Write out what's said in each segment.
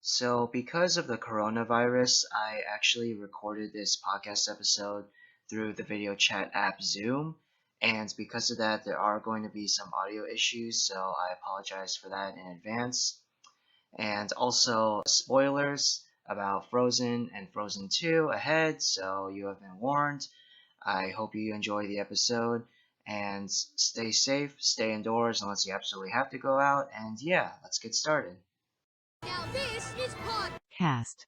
So, because of the coronavirus, I actually recorded this podcast episode through the video chat app Zoom. And because of that, there are going to be some audio issues, so I apologize for that in advance. And also, spoilers about Frozen and Frozen 2 ahead, so you have been warned. I hope you enjoy the episode and stay safe, stay indoors unless you absolutely have to go out. And yeah, let's get started. Now this is Cast.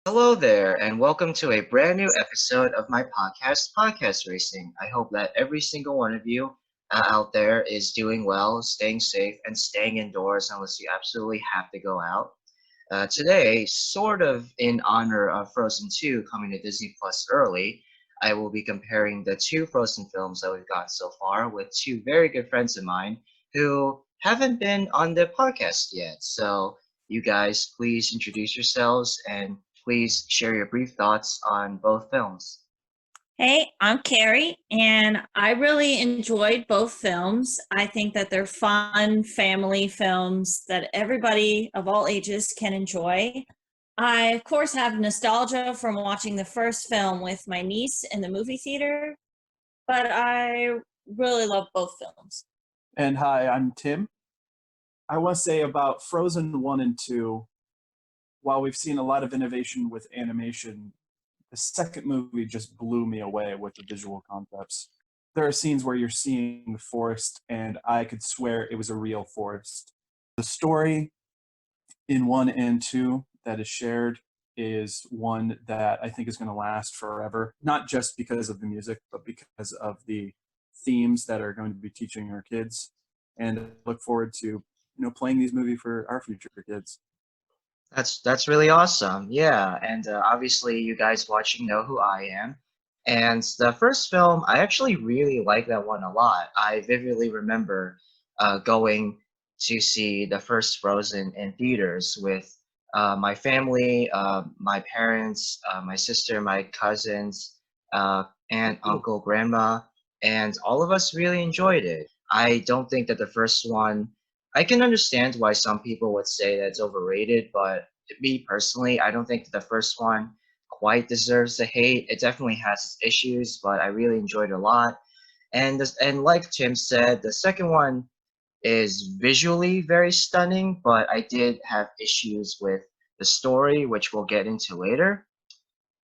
Hello there, and welcome to a brand new episode of my podcast, Podcast Racing. I hope that every single one of you out there is doing well, staying safe, and staying indoors unless you absolutely have to go out. Today, sort of in honor of Frozen 2 coming to Disney Plus early, I will be comparing the two Frozen films that we've got so far with two very good friends of mine who haven't been on the podcast yet. So, you guys, please introduce yourselves and please share your brief thoughts on both films. Hey, I'm Cari, and I really enjoyed both films. I think that they're fun family films that everybody of all ages can enjoy. I, of course, have nostalgia from watching the first film with my niece in the movie theater, but I really love both films. And hi, I'm Tim. I want to say about Frozen 1 and 2, while we've seen a lot of innovation with animation, the second movie just blew me away with the visual concepts. There are scenes where you're seeing the forest, and I could swear it was a real forest. The story in 1 and 2 that is shared is one that I think is going to last forever, not just because of the music, but because of the themes that are going to be teaching our kids. And I look forward to playing these movies for our future kids. That's really awesome. Yeah, and obviously you guys watching know who I am. And the first film, I actually really like that one a lot. I vividly remember going to see the first Frozen in theaters with my family, my parents, my sister, my cousins, aunt, uncle, grandma, and all of us really enjoyed it. I don't think that the first one I can understand why some people would say that it's overrated, but me personally, I don't think the first one quite deserves the hate. It definitely has its issues, but I really enjoyed it a lot. And like Tim said, the second one is visually very stunning, but I did have issues with the story, which we'll get into later.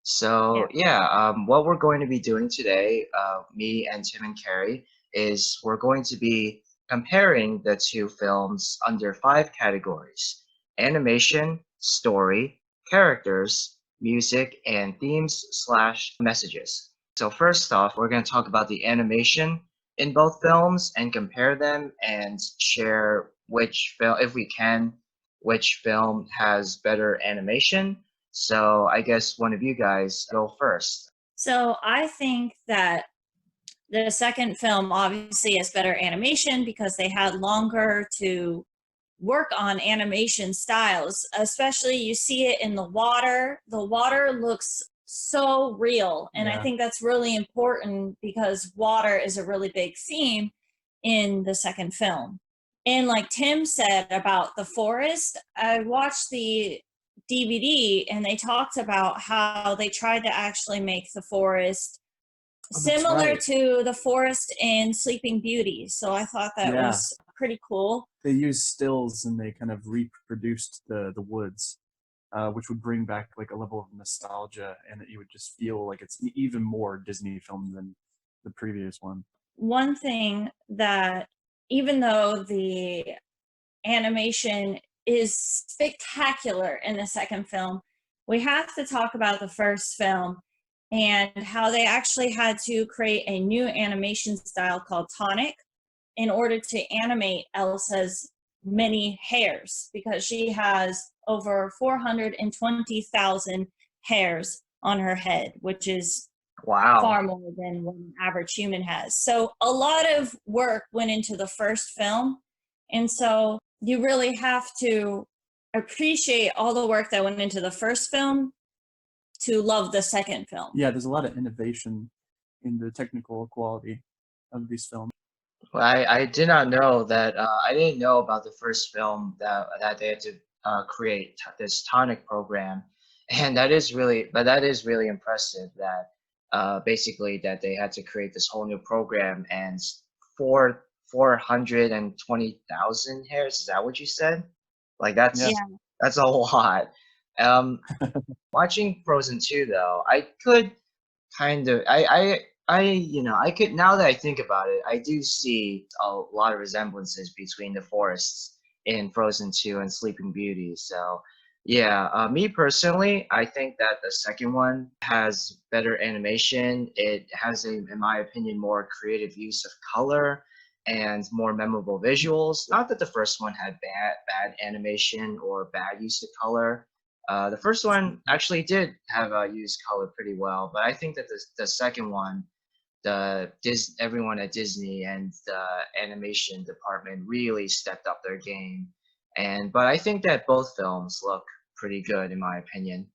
So yeah, what we're going to be doing today, me and Tim and Cari, is we're going to be comparing the two films under five categories: animation, story, characters, music, and themes slash messages. So first off, we're going to talk about the animation in both films and compare them and share which film, if we can, which film has better animation. So I guess one of you guys go first. So I think that the second film obviously has better animation because they had longer to work on animation styles, especially you see it in the water. The water looks so real, and I think that's really important because water is a really big theme in the second film. And like Tim said about the forest, I watched the DVD and they talked about how they tried to actually make the forest similar to the forest in Sleeping Beauty. So I thought that was pretty cool. They used stills and they kind of reproduced the woods, which would bring back like a level of nostalgia, and that you would just feel like it's even more Disney film than the previous one. One thing that, even though the animation is spectacular in the second film, we have to talk about the first film and how they actually had to create a new animation style called tonic in order to animate Elsa's many hairs, because she has over 420,000 hairs on her head, which is far more than what an average human has. So a lot of work went into the first film, and so you really have to appreciate all the work that went into the first film to love the second film. Yeah, there's a lot of innovation in the technical quality of these films. Well, I did not know that. I didn't know about the first film that they had to create this tonic program, and that is really impressive. That basically that they had to create this whole new program and 420,000 hairs. Is that what you said? Like Yeah. that's a lot. Um, Watching Frozen 2 though, I could kind of I could, now that I think about it, I do see a lot of resemblances between the forests in Frozen 2 and Sleeping Beauty. So yeah, me personally, I think that the second one has better animation. It has in my opinion, more creative use of color and more memorable visuals. Not that the first one had bad animation or bad use of color. The first one actually did have used color pretty well, but I think that the second one, everyone at Disney and the animation department really stepped up their game. But I think that both films look pretty good in my opinion.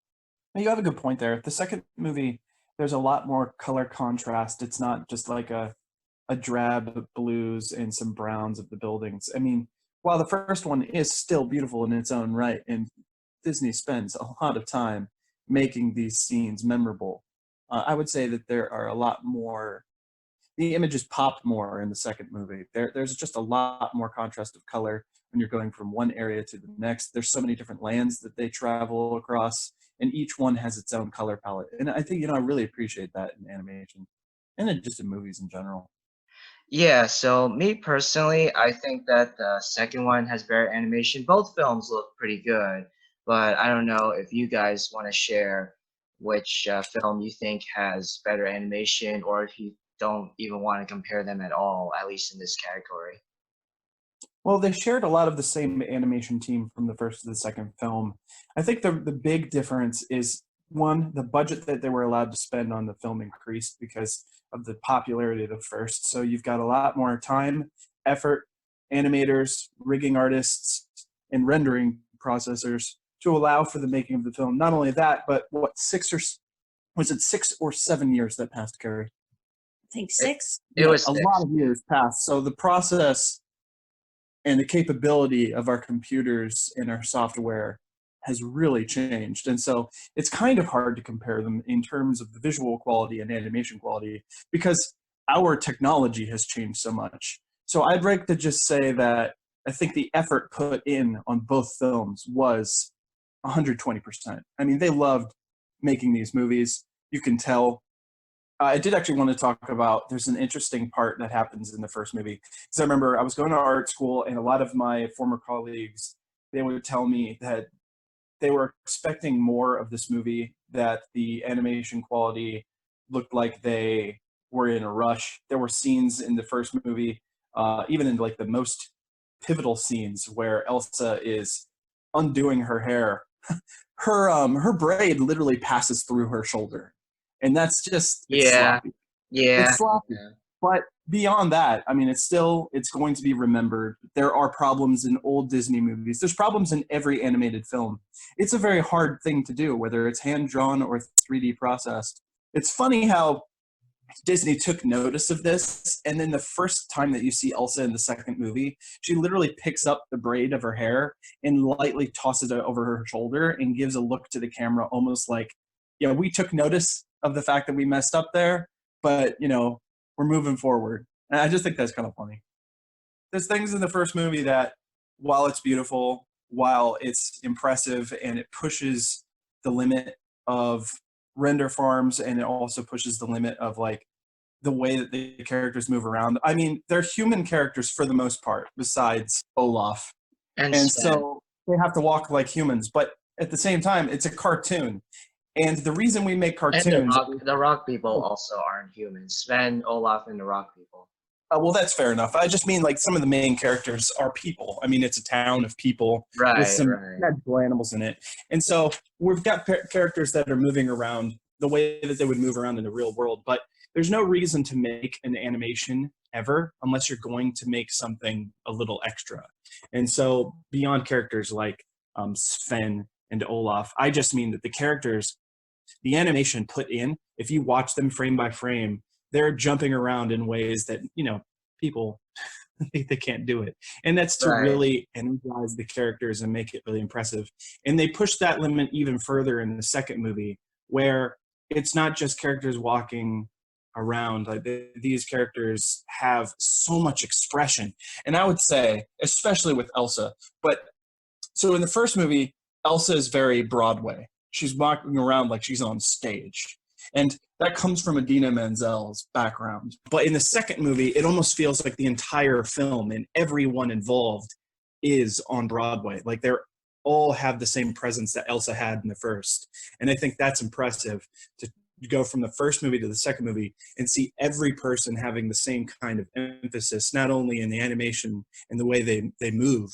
You have a good point there. The second movie, there's a lot more color contrast. It's not just like a drab blues and some browns of the buildings. I mean, while the first one is still beautiful in its own right, and Disney spends a lot of time making these scenes memorable, I would say that there are a lot more. The images pop more in the second movie. There's just a lot more contrast of color when you're going from one area to the next. There's so many different lands that they travel across, and each one has its own color palette. And I think, I really appreciate that in animation and just in movies in general. Yeah, so me personally, I think that the second one has better animation. Both films look pretty good, but I don't know if you guys want to share which film you think has better animation, or if you don't even want to compare them at all, at least in this category. Well, they shared a lot of the same animation team from the first to the second film. I think the big difference is, one, the budget that they were allowed to spend on the film increased because of the popularity of the first. So you've got a lot more time, effort, animators, rigging artists, and rendering processors to allow for the making of the film. Not only that, but was it 6 or 7 years that passed, Carrie? I think It, 6. it Yeah, was a lot of years passed. So the process and the capability of our computers and our software has really changed. And so it's kind of hard to compare them in terms of the visual quality and animation quality because our technology has changed so much. So I'd like to just say that I think the effort put in on both films was 120%. I mean, they loved making these movies. You can tell. I did actually want to talk about, there's an interesting part that happens in the first movie. Because I remember I was going to art school, and a lot of my former colleagues, they would tell me that they were expecting more of this movie, that the animation quality looked like they were in a rush. There were scenes in the first movie, even in like the most pivotal scenes where Elsa is undoing her hair. Her braid literally passes through her shoulder, and that's just, it's Yeah, sloppy. yeah, It's sloppy. yeah. But beyond that, I mean, it's going to be remembered. There are problems in old Disney movies. There's problems in every animated film. It's a very hard thing to do, whether it's hand drawn or 3D processed. It's funny how Disney took notice of this, and then the first time that you see Elsa in the second movie, she literally picks up the braid of her hair and lightly tosses it over her shoulder and gives a look to the camera, almost like, yeah, we took notice of the fact that we messed up there, but we're moving forward. And I just think that's kind of funny. There's things in the first movie that, while it's beautiful, while it's impressive, and it pushes the limit of render farms, and it also pushes the limit of like the way that the characters move around. I mean, they're human characters for the most part, besides Olaf, And and Sven. so they have to walk like humans. But at the same time, it's a cartoon, and the reason we make And the cartoons, rock people also aren't humans. Sven, Olaf, and the rock people. well, that's fair enough. I just mean like some of the main characters are people. I mean, it's a town of people with Right, some right. magical animals in it, and so we've got characters that are moving around the way that they would move around in the real world. But there's no reason to make an animation ever unless you're going to make something a little extra. And so beyond characters like Sven and Olaf, I just mean that the characters, the animation put in, if you watch them frame by frame, they're jumping around in ways that people they can't do it. And that's to Right. really energize the characters and make it really impressive. And they push that limit even further in the second movie, where it's not just characters walking around. Like these characters have so much expression. And I would say, especially with Elsa, but so in the first movie, Elsa is very Broadway. She's walking around like she's on stage. And that comes from Idina Menzel's background. But in the second movie, it almost feels like the entire film and everyone involved is on Broadway. Like they're all have the same presence that Elsa had in the first. And I think that's impressive to go from the first movie to the second movie and see every person having the same kind of emphasis, not only in the animation and the way they move.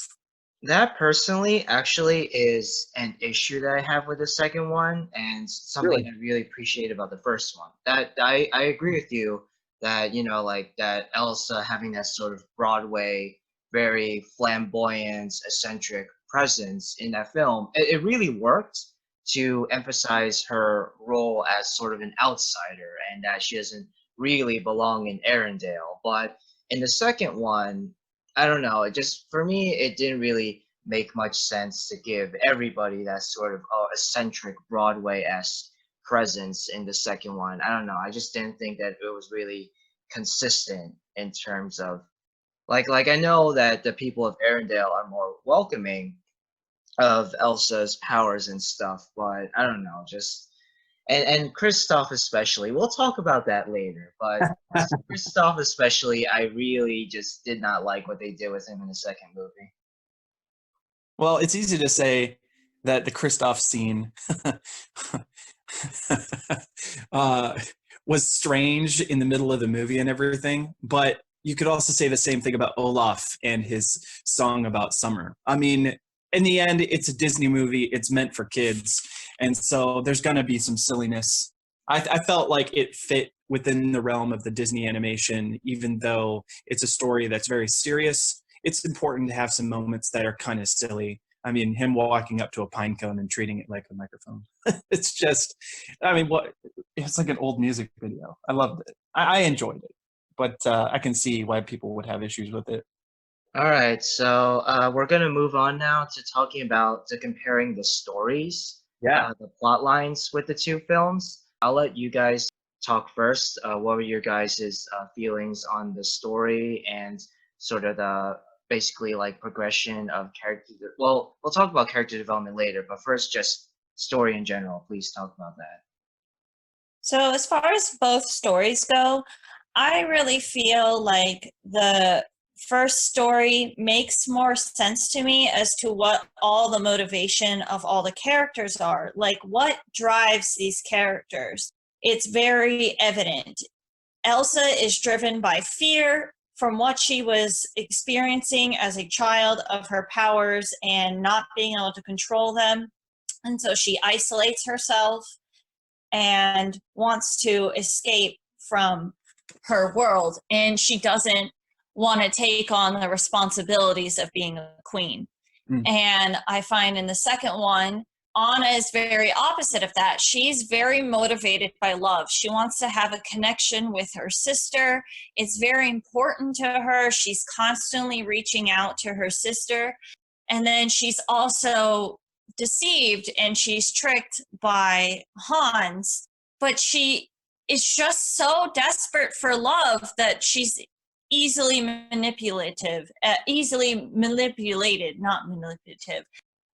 That personally actually is an issue that I have with the second one, and something Really? I really appreciate about the first one. That I agree with you that, like that Elsa having that sort of Broadway, very flamboyant, eccentric presence in that film, it really worked to emphasize her role as sort of an outsider and that she doesn't really belong in Arendelle. But in the second one, I don't know. It just for me, it didn't really make much sense to give everybody that sort of eccentric Broadway-esque presence in the second one. I don't know. I just didn't think that it was really consistent in terms of like I know that the people of Arendelle are more welcoming of Elsa's powers and stuff, but I don't know. Just and Kristoff especially. We'll talk about that later, but Kristoff especially, I really just did not like what they did with him in the second movie. Well, it's easy to say that the Kristoff scene uh, was strange in the middle of the movie and everything, but you could also say the same thing about Olaf and his song about summer. I mean, in the end, it's a Disney movie. It's meant for kids. And so there's going to be some silliness. I felt like it fit within the realm of the Disney animation, even though it's a story that's very serious. It's important to have some moments that are kind of silly. I mean, him walking up to a pine cone and treating it like a microphone. It's just, I mean, what? It's like an old music video. I loved it. I enjoyed it, but I can see why people would have issues with it. All right, so we're gonna move on now to talking about to comparing the stories, Yeah. the plot lines with the two films. I'll let you guys talk first. What were your guys' feelings on the story and sort of the basically like progression of character? Well, we'll talk about character development later, but first, just story in general. Please talk about that. So, as far as both stories go, I really feel like the first story makes more sense to me as to what all the motivation of all the characters are. Like, what drives these characters? It's very evident. Elsa is driven by fear from what she was experiencing as a child of her powers and not being able to control them. And so she isolates herself and wants to escape from her world. And she doesn't want to take on the responsibilities of being a queen. Mm. And I find in the second one, Anna is very opposite of that. She's very motivated by love. She wants to have a connection with her sister. It's very important to her. She's constantly reaching out to her sister. And then she's also deceived and she's tricked by Hans, but she is just so desperate for love that she's easily manipulated, not manipulative.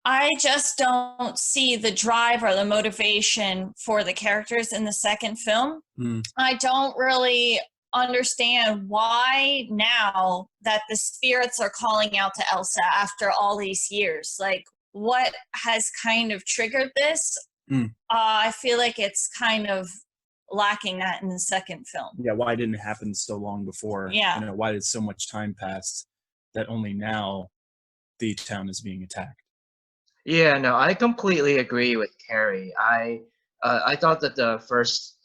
I just don't see the drive or the motivation for the characters in the second film. Mm. I don't really understand why now that the spirits are calling out to Elsa after all these years. Like, what has kind of triggered this? Mm. I feel like it's kind of lacking that in the second film. Yeah, why didn't it happen so long before? Yeah. You know, why did so much time pass that only now the town is being attacked? Yeah, no, I completely agree with Carrie. I thought that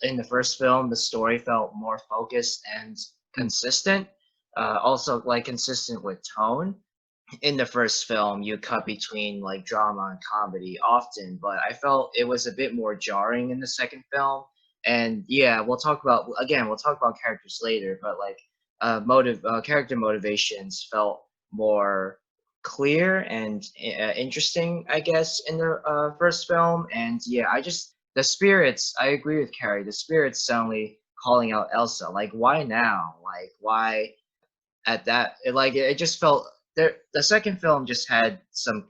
in the first film the story felt more focused and consistent, also like consistent with tone. In the first film, you cut between like drama and comedy often, but I felt it was a bit more jarring in the second film. And yeah, we'll talk about characters later, but like character motivations felt more clear and interesting, I guess, in the first film. And yeah, the spirits. I agree with Carrie. The spirits suddenly calling out Elsa. Like, why now? Like, why at that? It just felt there. The second film just had some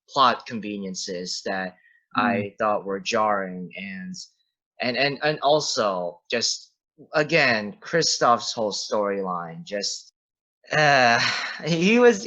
plot conveniences that Mm. I thought were jarring, and also just again Kristoff's whole storyline just uh he was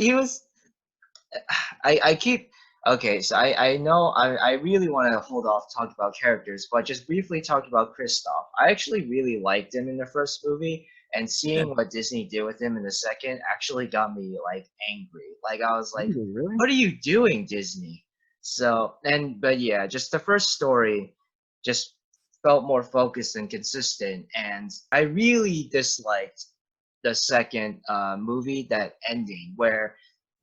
I keep okay, so I know I really want to hold off talking about characters, but just briefly talk about Kristoff. I actually really liked him in the first movie, and Yeah. seeing what Disney did with him in the second actually got me like angry. Like I was like, Really? what are you doing, Disney? So and but yeah, just the first story just felt more focused and consistent, and I really disliked the second movie, that ending where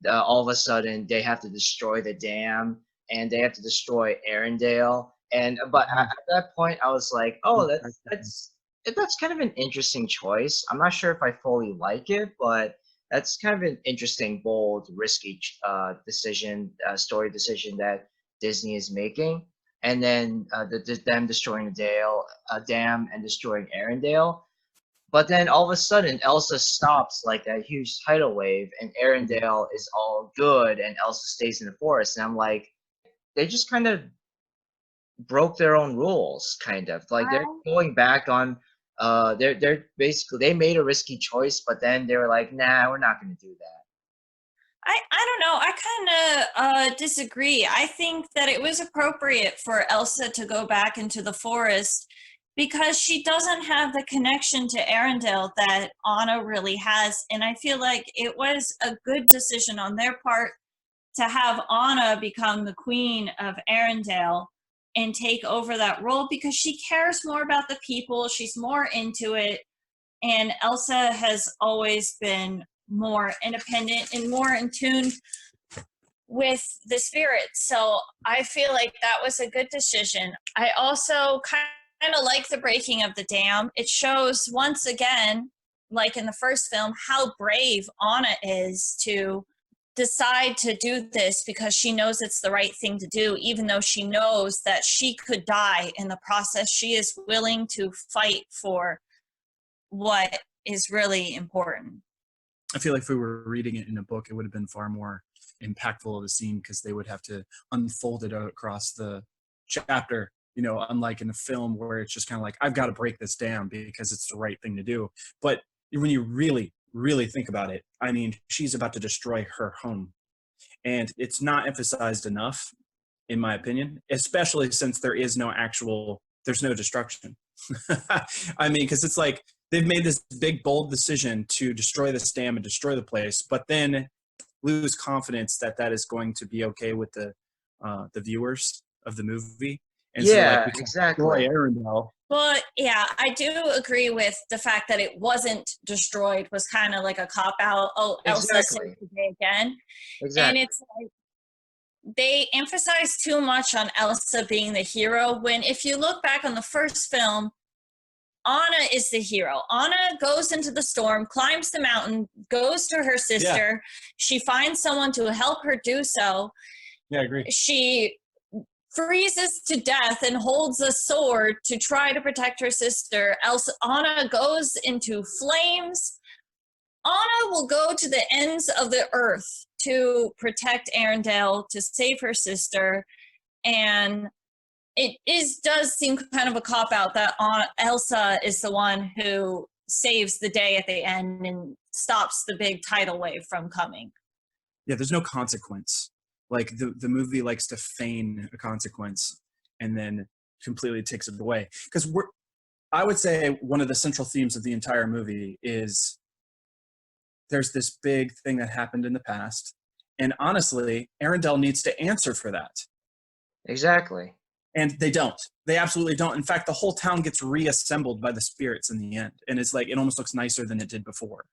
all of a sudden they have to destroy the dam and they have to destroy Arendelle. And but Mhm. at that point, I was like, oh, Okay. that's kind of an interesting choice. I'm not sure if I fully like it, but that's kind of an interesting, bold, risky story decision that Disney is making. And then them destroying the dam and destroying Arendelle, but then all of a sudden, Elsa stops like that huge tidal wave, and Arendelle is all good, and Elsa stays in the forest. And I'm like, they just kind of broke their own rules, kind of like they're I going back on. They're basically they made a risky choice, but then they were like, nah, we're not going to do that. I don't know. I kind of disagree. I think that it was appropriate for Elsa to go back into the forest because she doesn't have the connection to Arendelle that Anna really has, and I feel like it was a good decision on their part to have Anna become the queen of Arendelle and take over that role because she cares more about the people. She's more into it, and Elsa has always been more independent and more in tune with the spirits. So I feel like that was a good decision. I also kind of like the breaking of the dam. It shows once again, like in the first film, how brave Anna is to decide to do this because she knows it's the right thing to do, even though she knows that she could die in the process. She is willing to fight for what is really important. I feel like if we were reading it in a book, it would have been far more impactful of a scene because they would have to unfold it out across the chapter. Unlike in a film where it's just kind of like, I've got to break this down because it's the right thing to do. But when you really, really think about it, I mean, she's about to destroy her home. And it's not emphasized enough, in my opinion, especially since there's no destruction. I mean, because it's like they've made this big, bold decision to destroy this dam and destroy the place, but then lose confidence that that is going to be okay with the viewers of the movie. And so, like, Yeah, we can destroy exactly. Arendelle. Well, yeah, I do agree with the fact that it wasn't destroyed was kind of like a cop out. Oh, Elsa saved Exactly. the day again. And Exactly. it's like they emphasize too much on Elsa being the hero when if you look back on the first film, Anna is the hero. Anna goes into the storm, climbs the mountain, goes to her Yeah, sister. She finds someone to help her do so. yeah, I agree. She freezes to death and holds a sword to try to protect her sister. Else Anna goes into flames. Anna will go to the ends of the earth to protect Arendelle, to save her sister. And does seem kind of a cop out that Elsa is the one who saves the day at the end and stops the big tidal wave from coming. Yeah, there's no consequence. Like the movie likes to feign a consequence and then completely takes it away. Because I would say one of the central themes of the entire movie is there's this big thing that happened in the past. And honestly, Arendelle needs to answer for that. Exactly. And they don't. They absolutely don't. In fact, the whole town gets reassembled by the spirits in the end. And it's like, it almost looks nicer than it did before.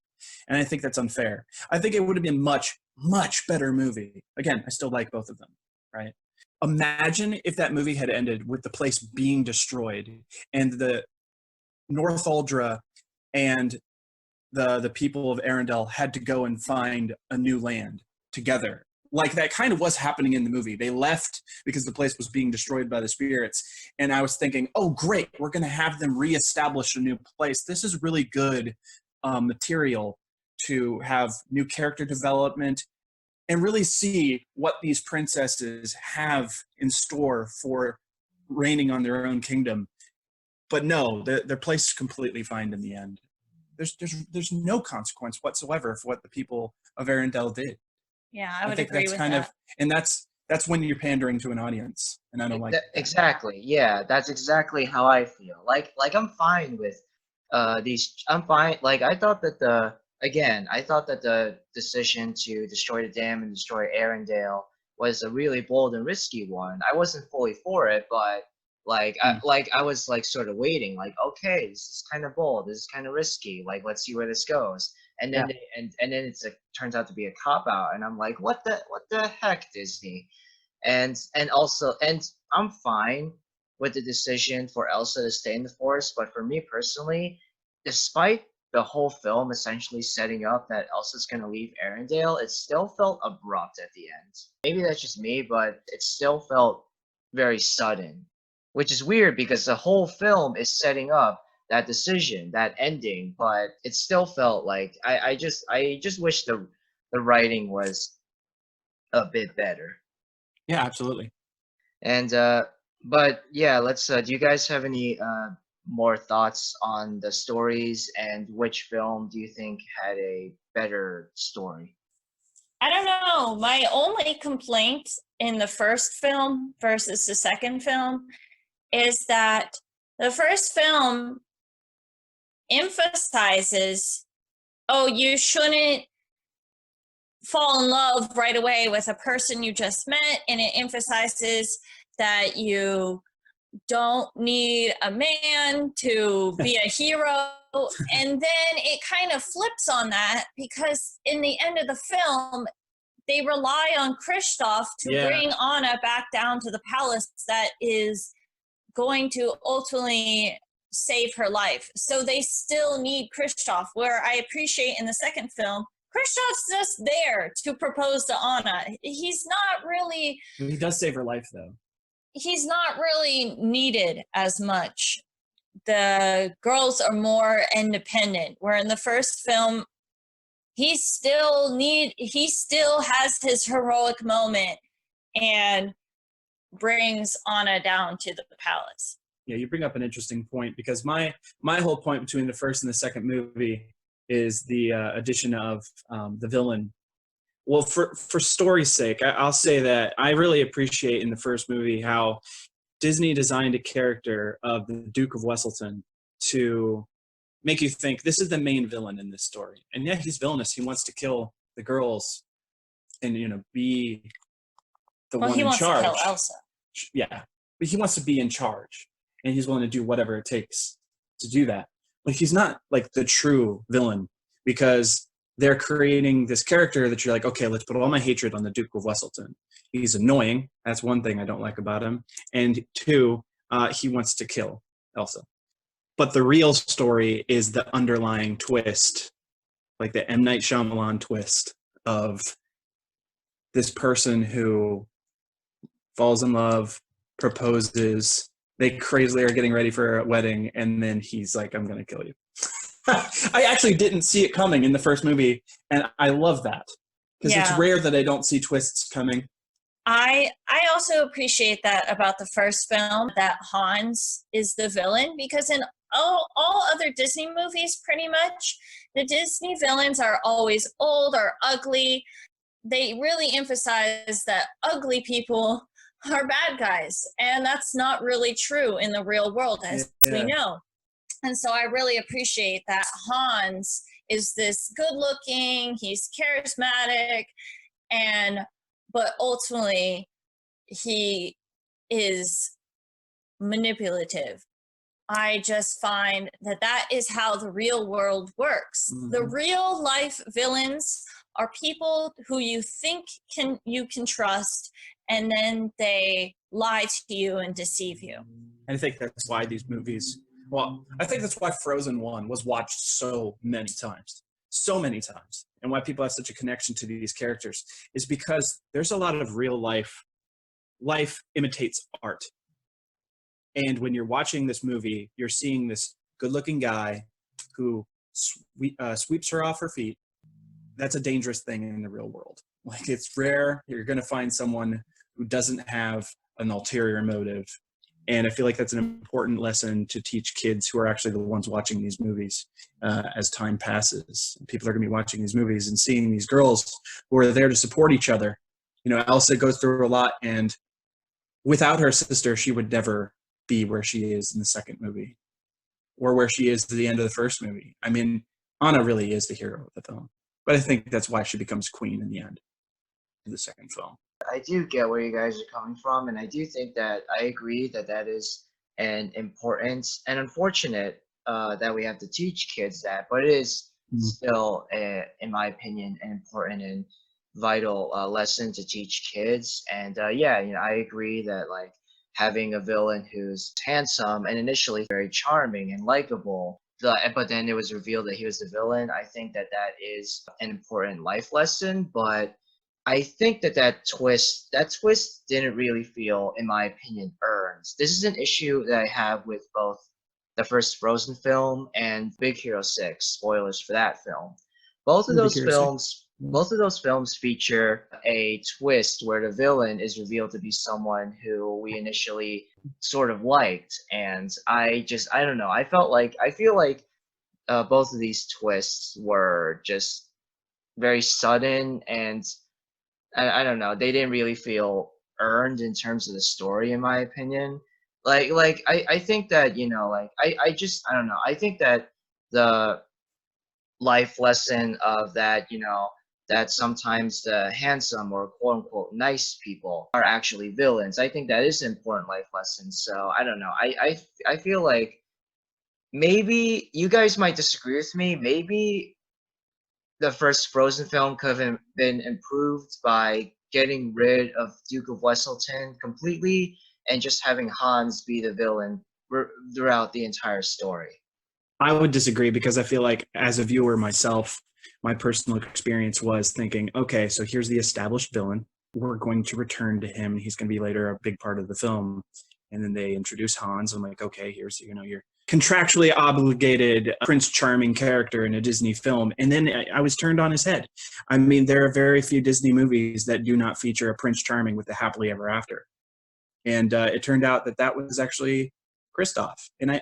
And I think that's unfair. I think it would have been much, much better movie. Again, I still like both of them, right? Imagine if that movie had ended with the place being destroyed and the North Aldra and the people of Arendelle had to go and find a new land together. Like that kind of was happening in the movie. They left because the place was being destroyed by the spirits. And I was thinking, oh, great, we're going to have them reestablish a new place. This is really good material to have new character development and really see what these princesses have in store for reigning on their own kingdom. But no, their place is completely fine in the end. There's no consequence whatsoever for what the people of Arendelle did. Yeah, I would think agree that's with kind that. of, and that's when you're pandering to an audience, and I don't like that. Exactly. Yeah, that's exactly how I feel. Like I'm fine with these. I'm fine. Like I thought that the decision to destroy the dam and destroy Arendelle was a really bold and risky one. I wasn't fully for it, but I was like sort of waiting. Like, okay, this is kind of bold. This is kind of risky. Like, let's see where this goes. And then and then turns out to be a cop out, and I'm like, what the heck, Disney? And also I'm fine with the decision for Elsa to stay in the forest, but for me personally, despite the whole film essentially setting up that Elsa's gonna leave Arendelle, it still felt abrupt at the end. Maybe that's just me, but it still felt very sudden, which is weird because the whole film is setting up that decision, that ending, but it still felt like I just wish the writing was a bit better. Yeah, absolutely. And but yeah, let's do you guys have any more thoughts on the stories, and which film do you think had a better story? I don't know. My only complaint in the first film versus the second film is that the first film emphasizes, oh, you shouldn't fall in love right away with a person you just met, and it emphasizes that you don't need a man to be a hero. And then it kind of flips on that, because in the end of the film, they rely on Kristoff to bring Anna back down to the palace that is going to ultimately save her life. So they still need Kristoff, where I appreciate in the second film, Kristoff's just there to propose to Anna. He's not really... He does save her life, though. He's not really needed as much. The girls are more independent, where in the first film, he still has his heroic moment and brings Anna down to the palace. Yeah, you bring up an interesting point, because my whole point between the first and the second movie is the addition of the villain. Well, for story's sake, I'll say that I really appreciate in the first movie how Disney designed a character of the Duke of Weselton to make you think this is the main villain in this story. And yeah, he's villainous. He wants to kill the girls and, be the one in charge. He wants to kill Elsa. Yeah, but he wants to be in charge, and he's willing to do whatever it takes to do that. But he's not like the true villain, because they're creating this character that you're like, okay, let's put all my hatred on the Duke of Weselton. He's annoying. That's one thing I don't like about him. And two, he wants to kill Elsa. But the real story is the underlying twist, like the M. Night Shyamalan twist of this person who falls in love, proposes, they crazily are getting ready for a wedding, and then he's like, I'm going to kill you. I actually didn't see it coming in the first movie, and I love that, because it's rare that I don't see twists coming. I also appreciate that about the first film, that Hans is the villain, because in all other Disney movies, pretty much, the Disney villains are always old or ugly. They really emphasize that ugly people are bad guys, and that's not really true in the real world, as we know. And so I really appreciate that Hans is this good-looking, he's charismatic, but ultimately he is manipulative. I just find that is how the real world works. Mm-hmm. The real life villains are people who you think you can trust, and then they lie to you and deceive you. And I think that's why these movies Well, I think that's why Frozen 1 was watched so many times. So many times. And why people have such a connection to these characters is because there's a lot of real life. Life imitates art. And when you're watching this movie, you're seeing this good-looking guy who sweeps her off her feet. That's a dangerous thing in the real world. Like, it's rare. You're going to find someone who doesn't have an ulterior motive. And I feel like that's an important lesson to teach kids who are actually the ones watching these movies as time passes. People are going to be watching these movies and seeing these girls who are there to support each other. You know, Elsa goes through a lot, and without her sister, she would never be where she is in the second movie or where she is at the end of the first movie. I mean, Anna really is the hero of the film. But I think that's why she becomes queen in the end of the second film. I do get where you guys are coming from, and I do think that I agree that that is an important and unfortunate that we have to teach kids that, but it is still, in my opinion, an important and vital lesson to teach kids. And yeah, you know, I agree that like having a villain who's handsome and initially very charming and likable, but then it was revealed that he was the villain. I think that that is an important life lesson, but I think that that twist didn't really feel, in my opinion, earned. This is an issue that I have with both the first Frozen film and Big Hero 6. Spoilers for that film. Both of those films feature a twist where the villain is revealed to be someone who we initially sort of liked, and I don't know. I feel like both of these twists were just very sudden, and I don't know. They didn't really feel earned in terms of the story, in my opinion. I think that, you know, like I don't know. I think that the life lesson of that, you know, that sometimes the handsome or quote unquote nice people are actually villains. I think that is an important life lesson. So I don't know. I feel like maybe you guys might disagree with me. Maybe the first Frozen film could have been improved by getting rid of Duke of Wesselton completely and just having Hans be the villain throughout the entire story. I would disagree because I feel like as a viewer myself, my personal experience was thinking, okay, so here's the established villain. We're going to return to him. He's going to be later a big part of the film. And then they introduce Hans. I'm like, okay, here's, you know, your contractually obligated Prince Charming character in a Disney film. And then I was turned on his head. I mean, there are very few Disney movies that do not feature a Prince Charming with a happily ever after. And it turned out that that was actually Kristoff. And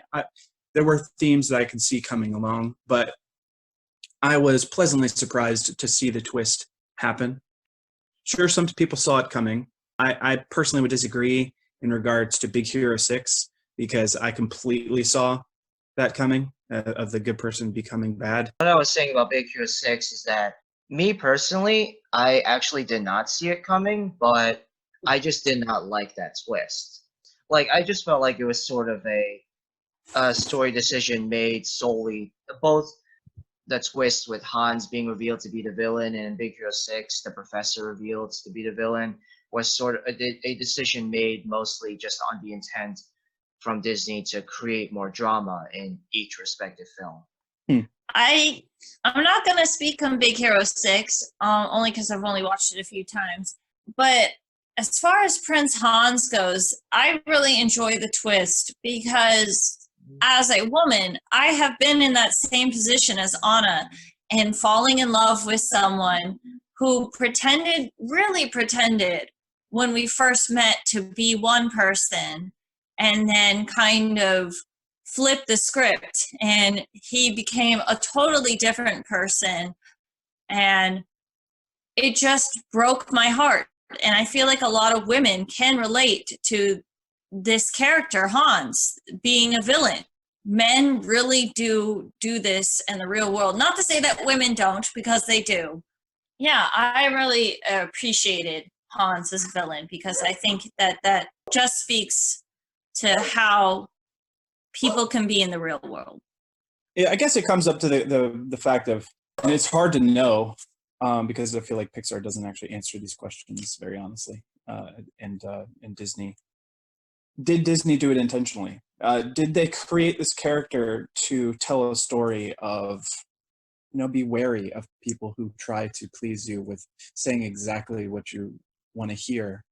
there were themes that I could see coming along, but I was pleasantly surprised to see the twist happen. Sure, some people saw it coming. I personally would disagree in regards to Big Hero 6 because I completely saw that coming, of the good person becoming bad. What I was saying about Big Hero 6 is that me personally, I actually did not see it coming, but I just did not like that twist. Like, I just felt like it was sort of a story decision made solely, both the twist with Hans being revealed to be the villain and in Big Hero 6, the professor revealed to be the villain, was sort of a decision made mostly just on the intent from Disney to create more drama in each respective film. I'm not gonna speak on Big Hero 6, only because I've only watched it a few times. But as far as Prince Hans goes, I really enjoy the twist because as a woman, I have been in that same position as Anna and falling in love with someone who really pretended when we first met to be one person and then kind of flipped the script and he became a totally different person, and it just broke my heart. And I feel like a lot of women can relate to this character, Hans, being a villain. Men really do this in the real world. Not to say that women don't, because they do. Yeah, I really appreciated Hans as villain because I think that just speaks to how people can be in the real world. Yeah, I guess it comes up to the fact of, and it's hard to know because I feel like Pixar doesn't actually answer these questions very honestly. And Disney, did Disney do it intentionally? Did they create this character to tell a story of, be wary of people who try to please you with saying exactly what you want to hear?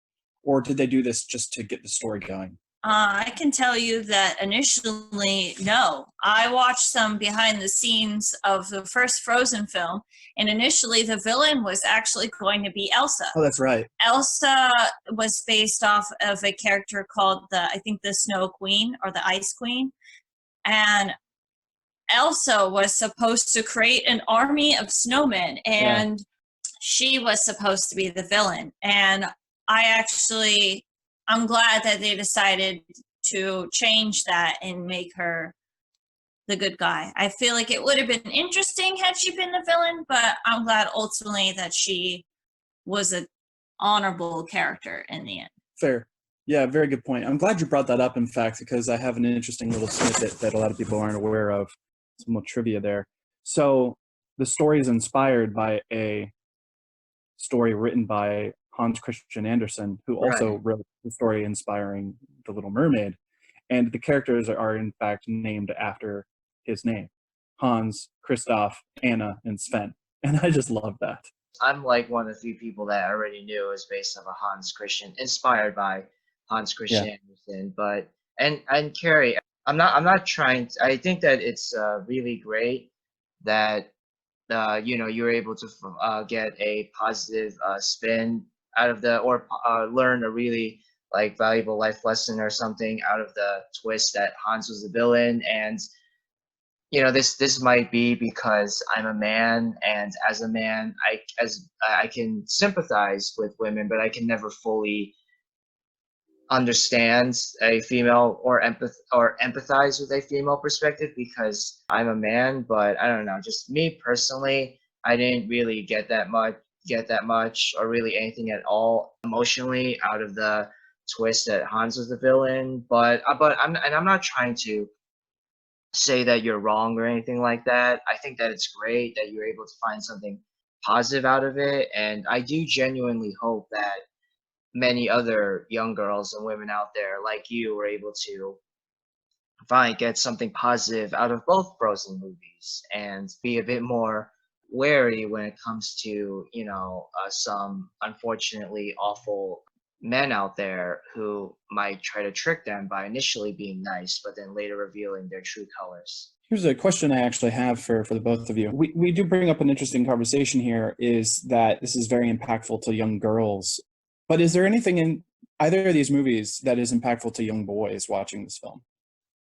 Or did they do this just to get the story going? I can tell you that initially, no. I watched some behind the scenes of the first Frozen film, and initially the villain was actually going to be Elsa. Oh, that's right. Elsa was based off of a character called the Snow Queen or the Ice Queen. And Elsa was supposed to create an army of snowmen, and she was supposed to be the villain. And I'm glad that they decided to change that and make her the good guy. I feel like it would have been interesting had she been the villain, but I'm glad ultimately that she was an honorable character in the end. Fair. Yeah, very good point. I'm glad you brought that up, in fact, because I have an interesting little snippet that a lot of people aren't aware of. Some little trivia there. So the story is inspired by a story written by Hans Christian Andersen, who also wrote the story inspiring The Little Mermaid. And the characters are in fact named after his name: Hans, Christoph, Anna, and Sven. And I just love that. I'm like one of the few people that I already knew it was based off inspired by Hans Christian Andersen. But and Carrie, I'm not trying to, I think that it's really great that you're able to get a positive spin out of or learn a really like valuable life lesson or something out of the twist that Hans was the villain. And this might be because I'm a man, and as a man, I can sympathize with women, but I can never fully understand a female or empathize with a female perspective because I'm a man. But I don't know, just me personally, I didn't really get that much or really anything at all emotionally out of the twist that Hans was the villain. But I'm not trying to say that you're wrong or anything like that. I think that it's great that you're able to find something positive out of it, and I do genuinely hope that many other young girls and women out there like you were able to get something positive out of both Frozen movies and be a bit more wary when it comes to some unfortunately awful men out there who might try to trick them by initially being nice but then later revealing their true colors. Here's a question I actually have for the both of you. We do bring up an interesting conversation here, is that this is very impactful to young girls. But is there anything in either of these movies that is impactful to young boys watching this film?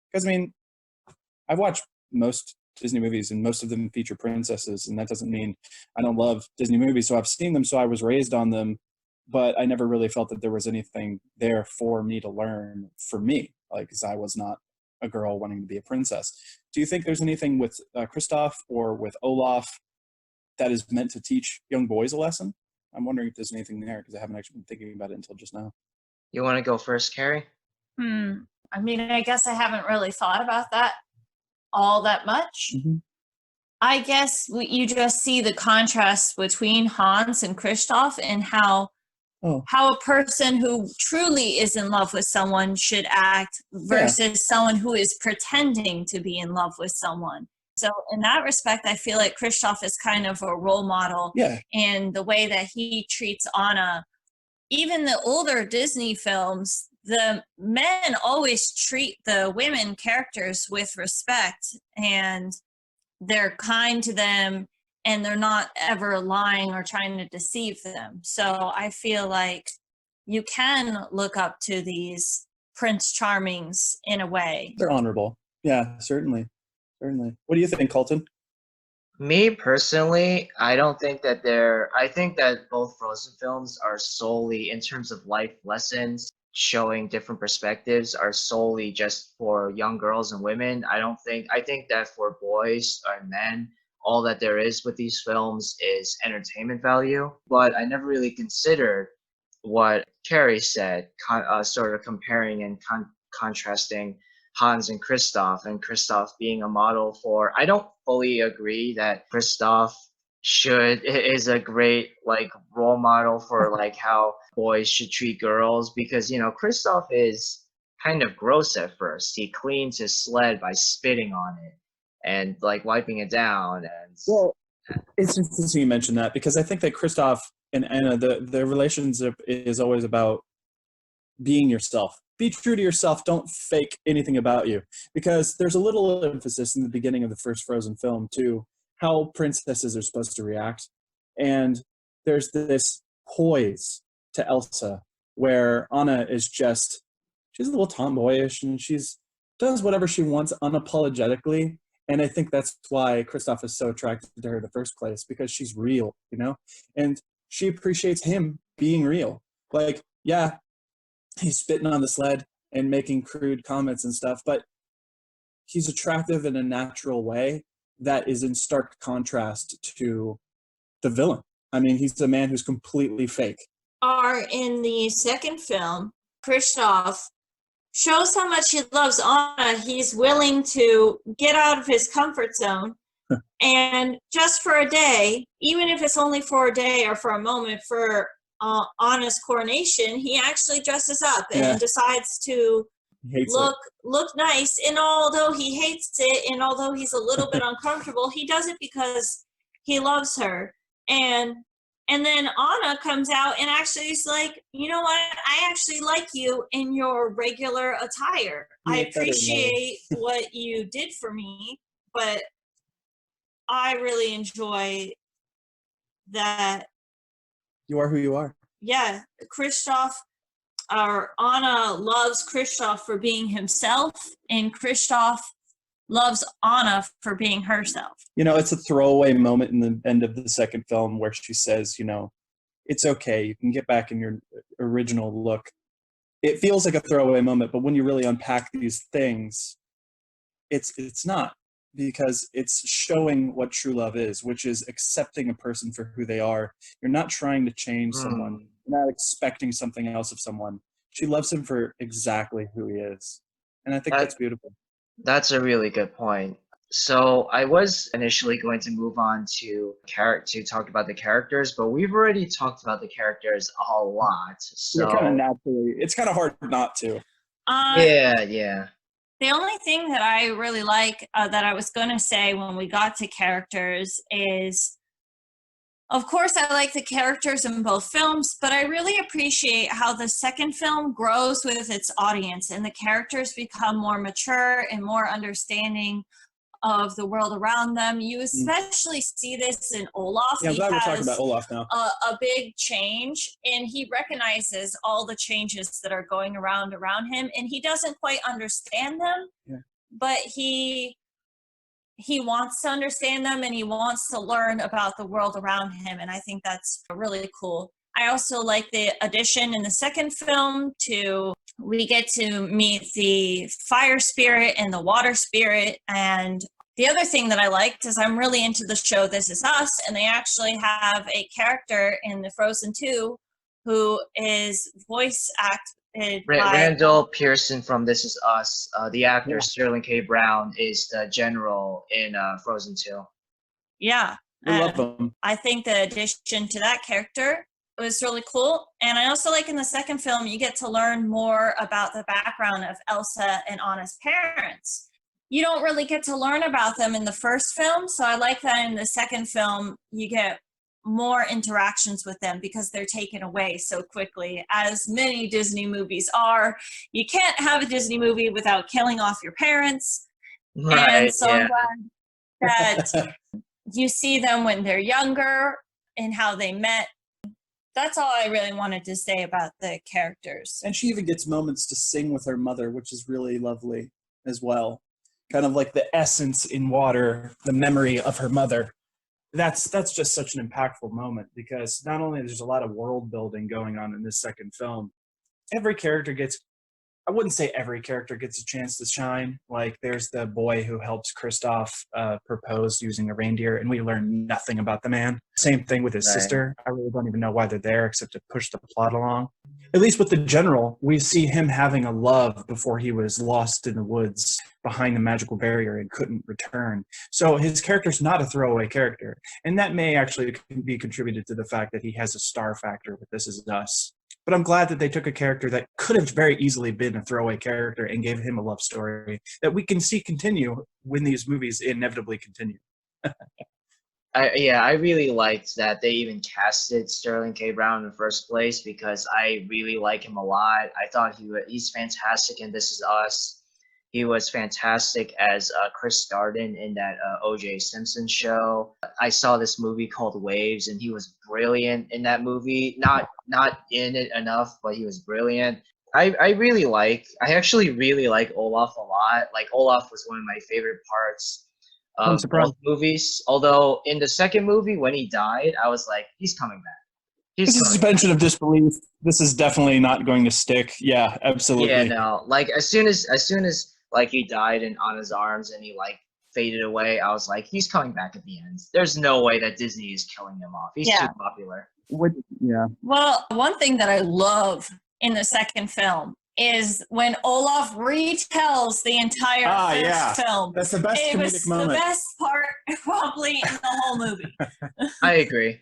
Because, I mean, I've watched most Disney movies, and most of them feature princesses, and that doesn't mean I don't love Disney movies. So I've seen them, so I was raised on them, but I never really felt that there was anything there for me to learn for me, like, because I was not a girl wanting to be a princess. Do you think there's anything with Kristoff or with Olaf that is meant to teach young boys a lesson? I'm wondering if there's anything there, because I haven't actually been thinking about it until just now. You want to go first, Carrie? I mean, I guess I haven't really thought about that all that much. Mm-hmm. I guess you just see the contrast between Hans and Kristoff and how a person who truly is in love with someone should act versus someone who is pretending to be in love with someone. So in that respect, I feel like Kristoff is kind of a role model in the way that he treats Anna. Even the older Disney films, the men always treat the women characters with respect, and they're kind to them, and they're not ever lying or trying to deceive them. So I feel like you can look up to these Prince Charmings in a way. They're honorable. Yeah, certainly. Certainly. What do you think, Colton? Me personally, I don't think that I think that both Frozen films are solely, in terms of life lessons, showing different perspectives, are solely just for young girls and women. I think that for boys or men, all that there is with these films is entertainment value. But I never really considered what Carrie said, sort of comparing and contrasting Hans and Kristoff being a model for. I don't fully agree that Kristoff is a great like role model for like how boys should treat girls, because Kristoff is kind of gross at first. He cleans his sled by spitting on it and like wiping it down. And Well, it's interesting you mentioned that because I think that Kristoff and Anna, the relationship is always about being yourself. Be true to yourself. Don't fake anything about you. Because there's a little emphasis in the beginning of the first Frozen film, too, how princesses are supposed to react. And there's this poise to Elsa where Anna is just, she's a little tomboyish and she's does whatever she wants unapologetically. And I think that's why Kristoff is so attracted to her in the first place, because she's real, you know? And she appreciates him being real. Like, yeah, he's spitting on the sled and making crude comments and stuff, but he's attractive in a natural way that is in stark contrast to the villain. I mean, he's a man who's completely fake. In the second film, Kristoff shows how much he loves Anna. He's willing to get out of his comfort zone and just for a day, even if it's only for a day or for a moment, for Anna's coronation, he actually dresses up and decides to look nice. And although he hates it and although he's a little bit uncomfortable, he does it because he loves her. And then Anna comes out and actually is like, you know what? I actually like you in your regular attire. I appreciate what you did for me, but I really enjoy that. You are who you are. Yeah, Kristoff, or Anna loves Kristoff for being himself, and Kristoff loves Anna for being herself. You know, it's a throwaway moment in the end of the second film where she says, you know, it's okay, you can get back in your original look. It feels like a throwaway moment, but when you really unpack these things, it's not, because it's showing what true love is, which is accepting a person for who they are. You're not trying to change someone. You're not expecting something else of someone. She loves him for exactly who he is. And I think that's beautiful. That's a really good point. So I was initially going to move on to talk about the characters, but we've already talked about the characters a lot. So kind of naturally, it's kind of hard not to. Yeah. The only thing that I really like that I was going to say when we got to characters is, of course, I like the characters in both films, but I really appreciate how the second film grows with its audience and the characters become more mature and more understanding of the world around them. You especially see this in Olaf. Yeah, I'm glad we're talking about Olaf now. A big change, and he recognizes all the changes that are going around him, and he doesn't quite understand them, but he wants to understand them and he wants to learn about the world around him, and I think that's really cool. I also like the addition in the second film we get to meet the fire spirit and the water spirit. And the other thing that I liked is I'm really into the show This Is Us, and they actually have a character in the Frozen 2 who is voice acted by Randall Pearson from This Is Us. The actor Sterling K. Brown is the general in Frozen 2. Yeah. I love him. I think the addition to that character was really cool. And I also like in the second film, you get to learn more about the background of Elsa and Anna's parents. You don't really get to learn about them in the first film. So I like that in the second film, you get more interactions with them because they're taken away so quickly, as many Disney movies are. You can't have a Disney movie without killing off your parents. Right, and so I'm glad that you see them when they're younger and how they met. That's all I really wanted to say about the characters. And she even gets moments to sing with her mother, which is really lovely as well. Kind of like the essence in water, the memory of her mother. That's just such an impactful moment, because not only there's a lot of world building going on in this second film, every character gets, I wouldn't say every character gets a chance to shine. Like there's the boy who helps Kristoff propose using a reindeer, and we learn nothing about the man. Same thing with his sister. I really don't even know why they're there except to push the plot along. At least with the general, we see him having a love before he was lost in the woods behind the magical barrier and couldn't return. So his character's not a throwaway character. And that may actually be contributed to the fact that he has a star factor with This Is Us. But I'm glad that they took a character that could have very easily been a throwaway character and gave him a love story that we can see continue when these movies inevitably continue. I really liked that they even casted Sterling K. Brown in the first place because I really like him a lot. I thought he's fantastic in This Is Us. He was fantastic as Chris Darden in that O.J. Simpson show. I saw this movie called Waves, and he was brilliant in that movie. Not in it enough, but he was brilliant. I actually really like Olaf a lot. Like Olaf was one of my favorite parts I'm of surprised. both movies. Although in the second movie when he died, I was like, he's coming back. This is suspension of disbelief. This is definitely not going to stick. Yeah, absolutely. Yeah, no. Like as soon as like he died in Anna's arms and he like faded away, I was like, he's coming back at the end. There's no way that Disney is killing him off. He's too popular. Yeah. Well, one thing that I love in the second film is when Olaf retells the entire first film. That's the best comedic moment. The best part probably in the whole movie. I agree.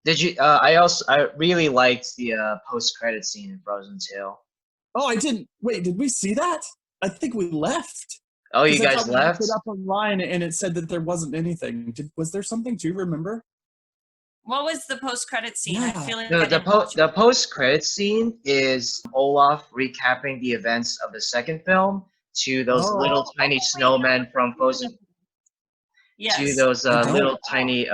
Did you? I really liked the post-credit scene in Frozen 2. Oh, I didn't. Wait, did we see that? I think we left. Oh, you guys We left? looked it up online and it said that there wasn't anything. Was there something? Do you remember? What was the post-credit scene? Yeah. I feel like No, I didn't watch the it. post-credit scene is Olaf recapping the events of the second film to those little tiny snowmen from Frozen. Yes. To those I don't. little tiny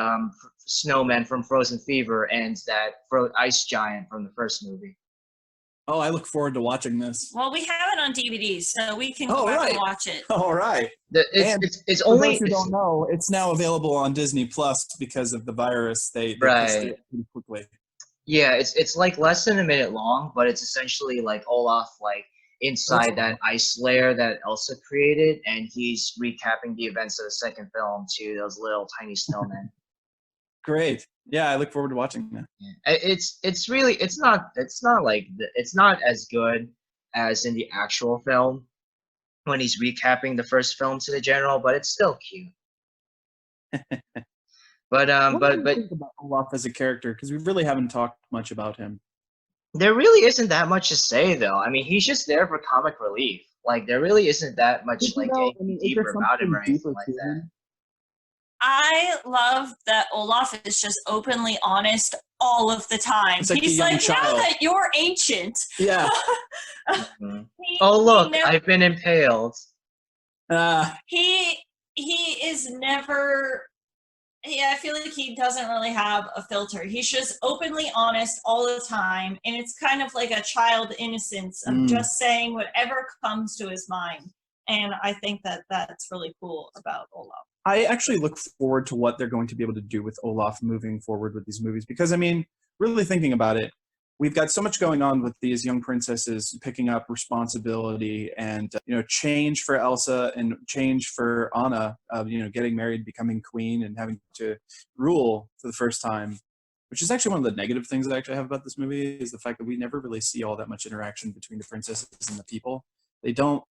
snowmen from Frozen Fever and that ice giant from the first movie. Oh, I look forward to watching this. Well, we have it on DVD, so we can go Oh, back right. and watch it. All right. It's For only those who don't know, it's now available on Disney Plus because of the virus. They pushed Right. it pretty quickly. Yeah, it's like less than a minute long, but it's essentially like Olaf like inside that ice layer that Elsa created, and he's recapping the events of the second film to those little tiny snowmen. Great. Yeah, I look forward to watching that. Yeah. It's really it's not like it's not as good as in the actual film when he's recapping the first film to the general, but it's still cute. But What do you think about Olaf as a character? Because we really haven't talked much about him. there really isn't that much to say, though. I mean, he's just there for comic relief. Like, there really isn't that much like anything deeper about him or anything like that. I love that Olaf is just openly honest all of the time. It's like He's a young like, now child. that you're ancient. Yeah. Mhm. Oh look, I've been impaled. He is never. Yeah, I feel like he doesn't really have a filter. He's just openly honest all the time, and it's kind of like a child innocence of just saying whatever comes to his mind. And I think that that's really cool about Olaf. I actually look forward to what they're going to be able to do with Olaf moving forward with these movies because, I mean, really thinking about it, we've got so much going on with these young princesses picking up responsibility and, change for Elsa and change for Anna, getting married, becoming queen, and having to rule for the first time, which is actually one of the negative things that I actually have about this movie is the fact that we never really see all that much interaction between the princesses and the people. They don't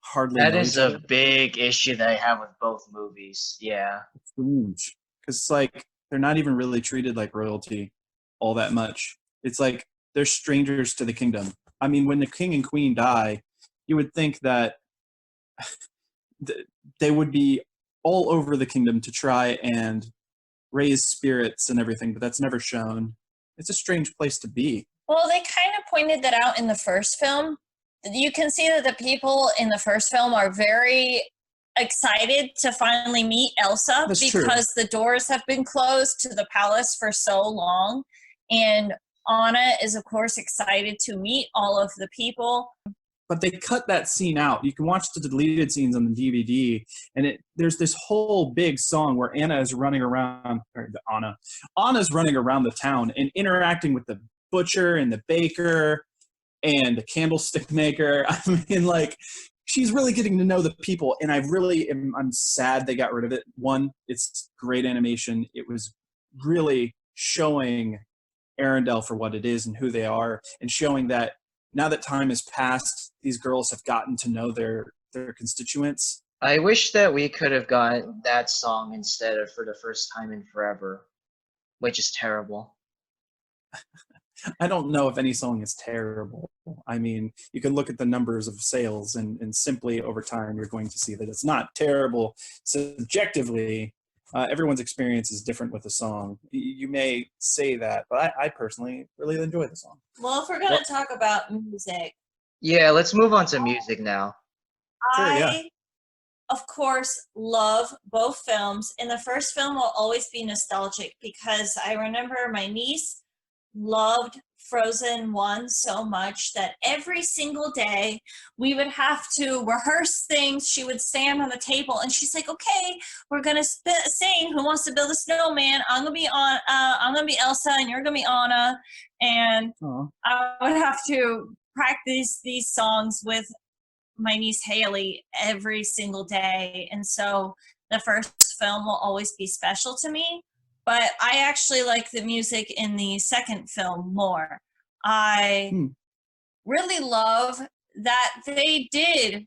hardly That know is each other. a big issue that I have with both movies. Yeah. It's strange because it's like they're not even really treated like royalty all that much. It's like they're strangers to the kingdom. I mean, when the king and queen die, you would think that they would be all over the kingdom to try and raise spirits and everything, but that's never shown. It's a strange place to be. Well, they kind of pointed that out in the first film. You can see that the people in the first film are very excited to finally meet Elsa because the doors have been closed to the palace for so long. And Anna is, of course, excited to meet all of the people. But they cut that scene out. You can watch the deleted scenes on the DVD, and there's this whole big song where Anna's running around the town and interacting with the butcher and the baker and the candlestick maker. I mean, like, she's really getting to know the people, and I'm sad they got rid of it. One, it's great animation. It was really showing Arendelle for what it is and who they are, and showing that now that time has passed, these girls have gotten to know their constituents. I wish that we could have gotten that song instead of For the First Time in Forever, which is terrible. I don't know if any song is terrible. I mean, you can look at the numbers of sales, and simply over time, you're going to see that it's not terrible subjectively. Everyone's experience is different with a song. You may say that, but I personally really enjoy the song. Well, if we're going to talk about music, Yeah, let's move on to music now. Sure, yeah. I, of course, love both films. And the first film will always be nostalgic because I remember my niece loved Frozen 1 so much that every single day we would have to rehearse things. She would stand on the table and she's like, okay, we're going to sing Who Wants to Build a Snowman? I'm going to be Elsa and you're going to be Anna. And I would have to practice these songs with my niece Haley every single day. And so the first film will always be special to me. But I actually like the music in the second film more. I really love that they did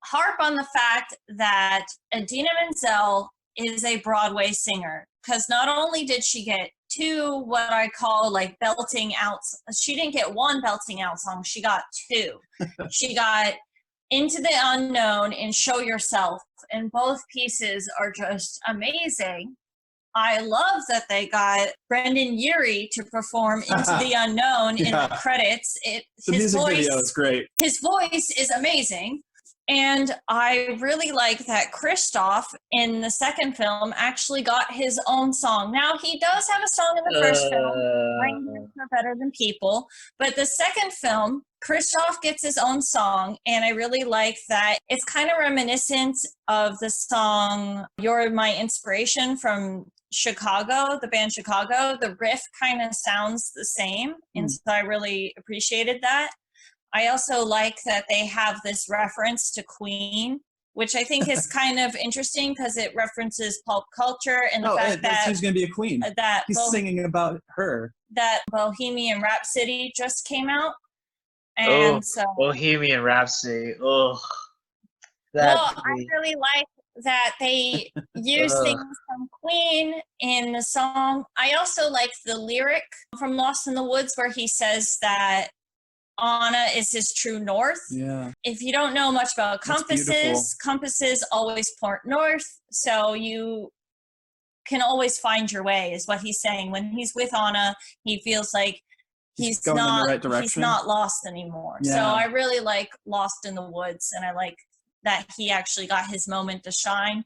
harp on the fact that Idina Menzel is a Broadway singer. Because not only did she get two what I call like belting out, she didn't get one belting out song, she got two. She got Into the Unknown and Show Yourself, and both pieces are just amazing. I love that they got Brendan Urie to perform Into the Unknown in the credits. The music video is great. His voice is amazing. And I really like that Kristoff in the second film actually got his own song. Now, he does have a song in the first film, Reindeers Are Better Than People, but the second film, Kristoff gets his own song, and I really like that it's kind of reminiscent of the song You're My Inspiration from Chicago, the band Chicago. The riff kind of sounds the same, and so I really appreciated that. I also like that they have this reference to Queen, which I think is kind of interesting because it references pulp culture and the fact that she's going to be a queen. He's singing about her. That Bohemian Rhapsody just came out, and so Bohemian Rhapsody. I really like that they use things from Queen in the song. I also like the lyric from Lost in the Woods where he says that Anna is his true north. Yeah. If you don't know much about compasses always point north, so you can always find your way, is what he's saying. When he's with Anna, he feels like he's going in the right direction. He's not lost anymore. Yeah. So I really like Lost in the Woods, and I like that he actually got his moment to shine.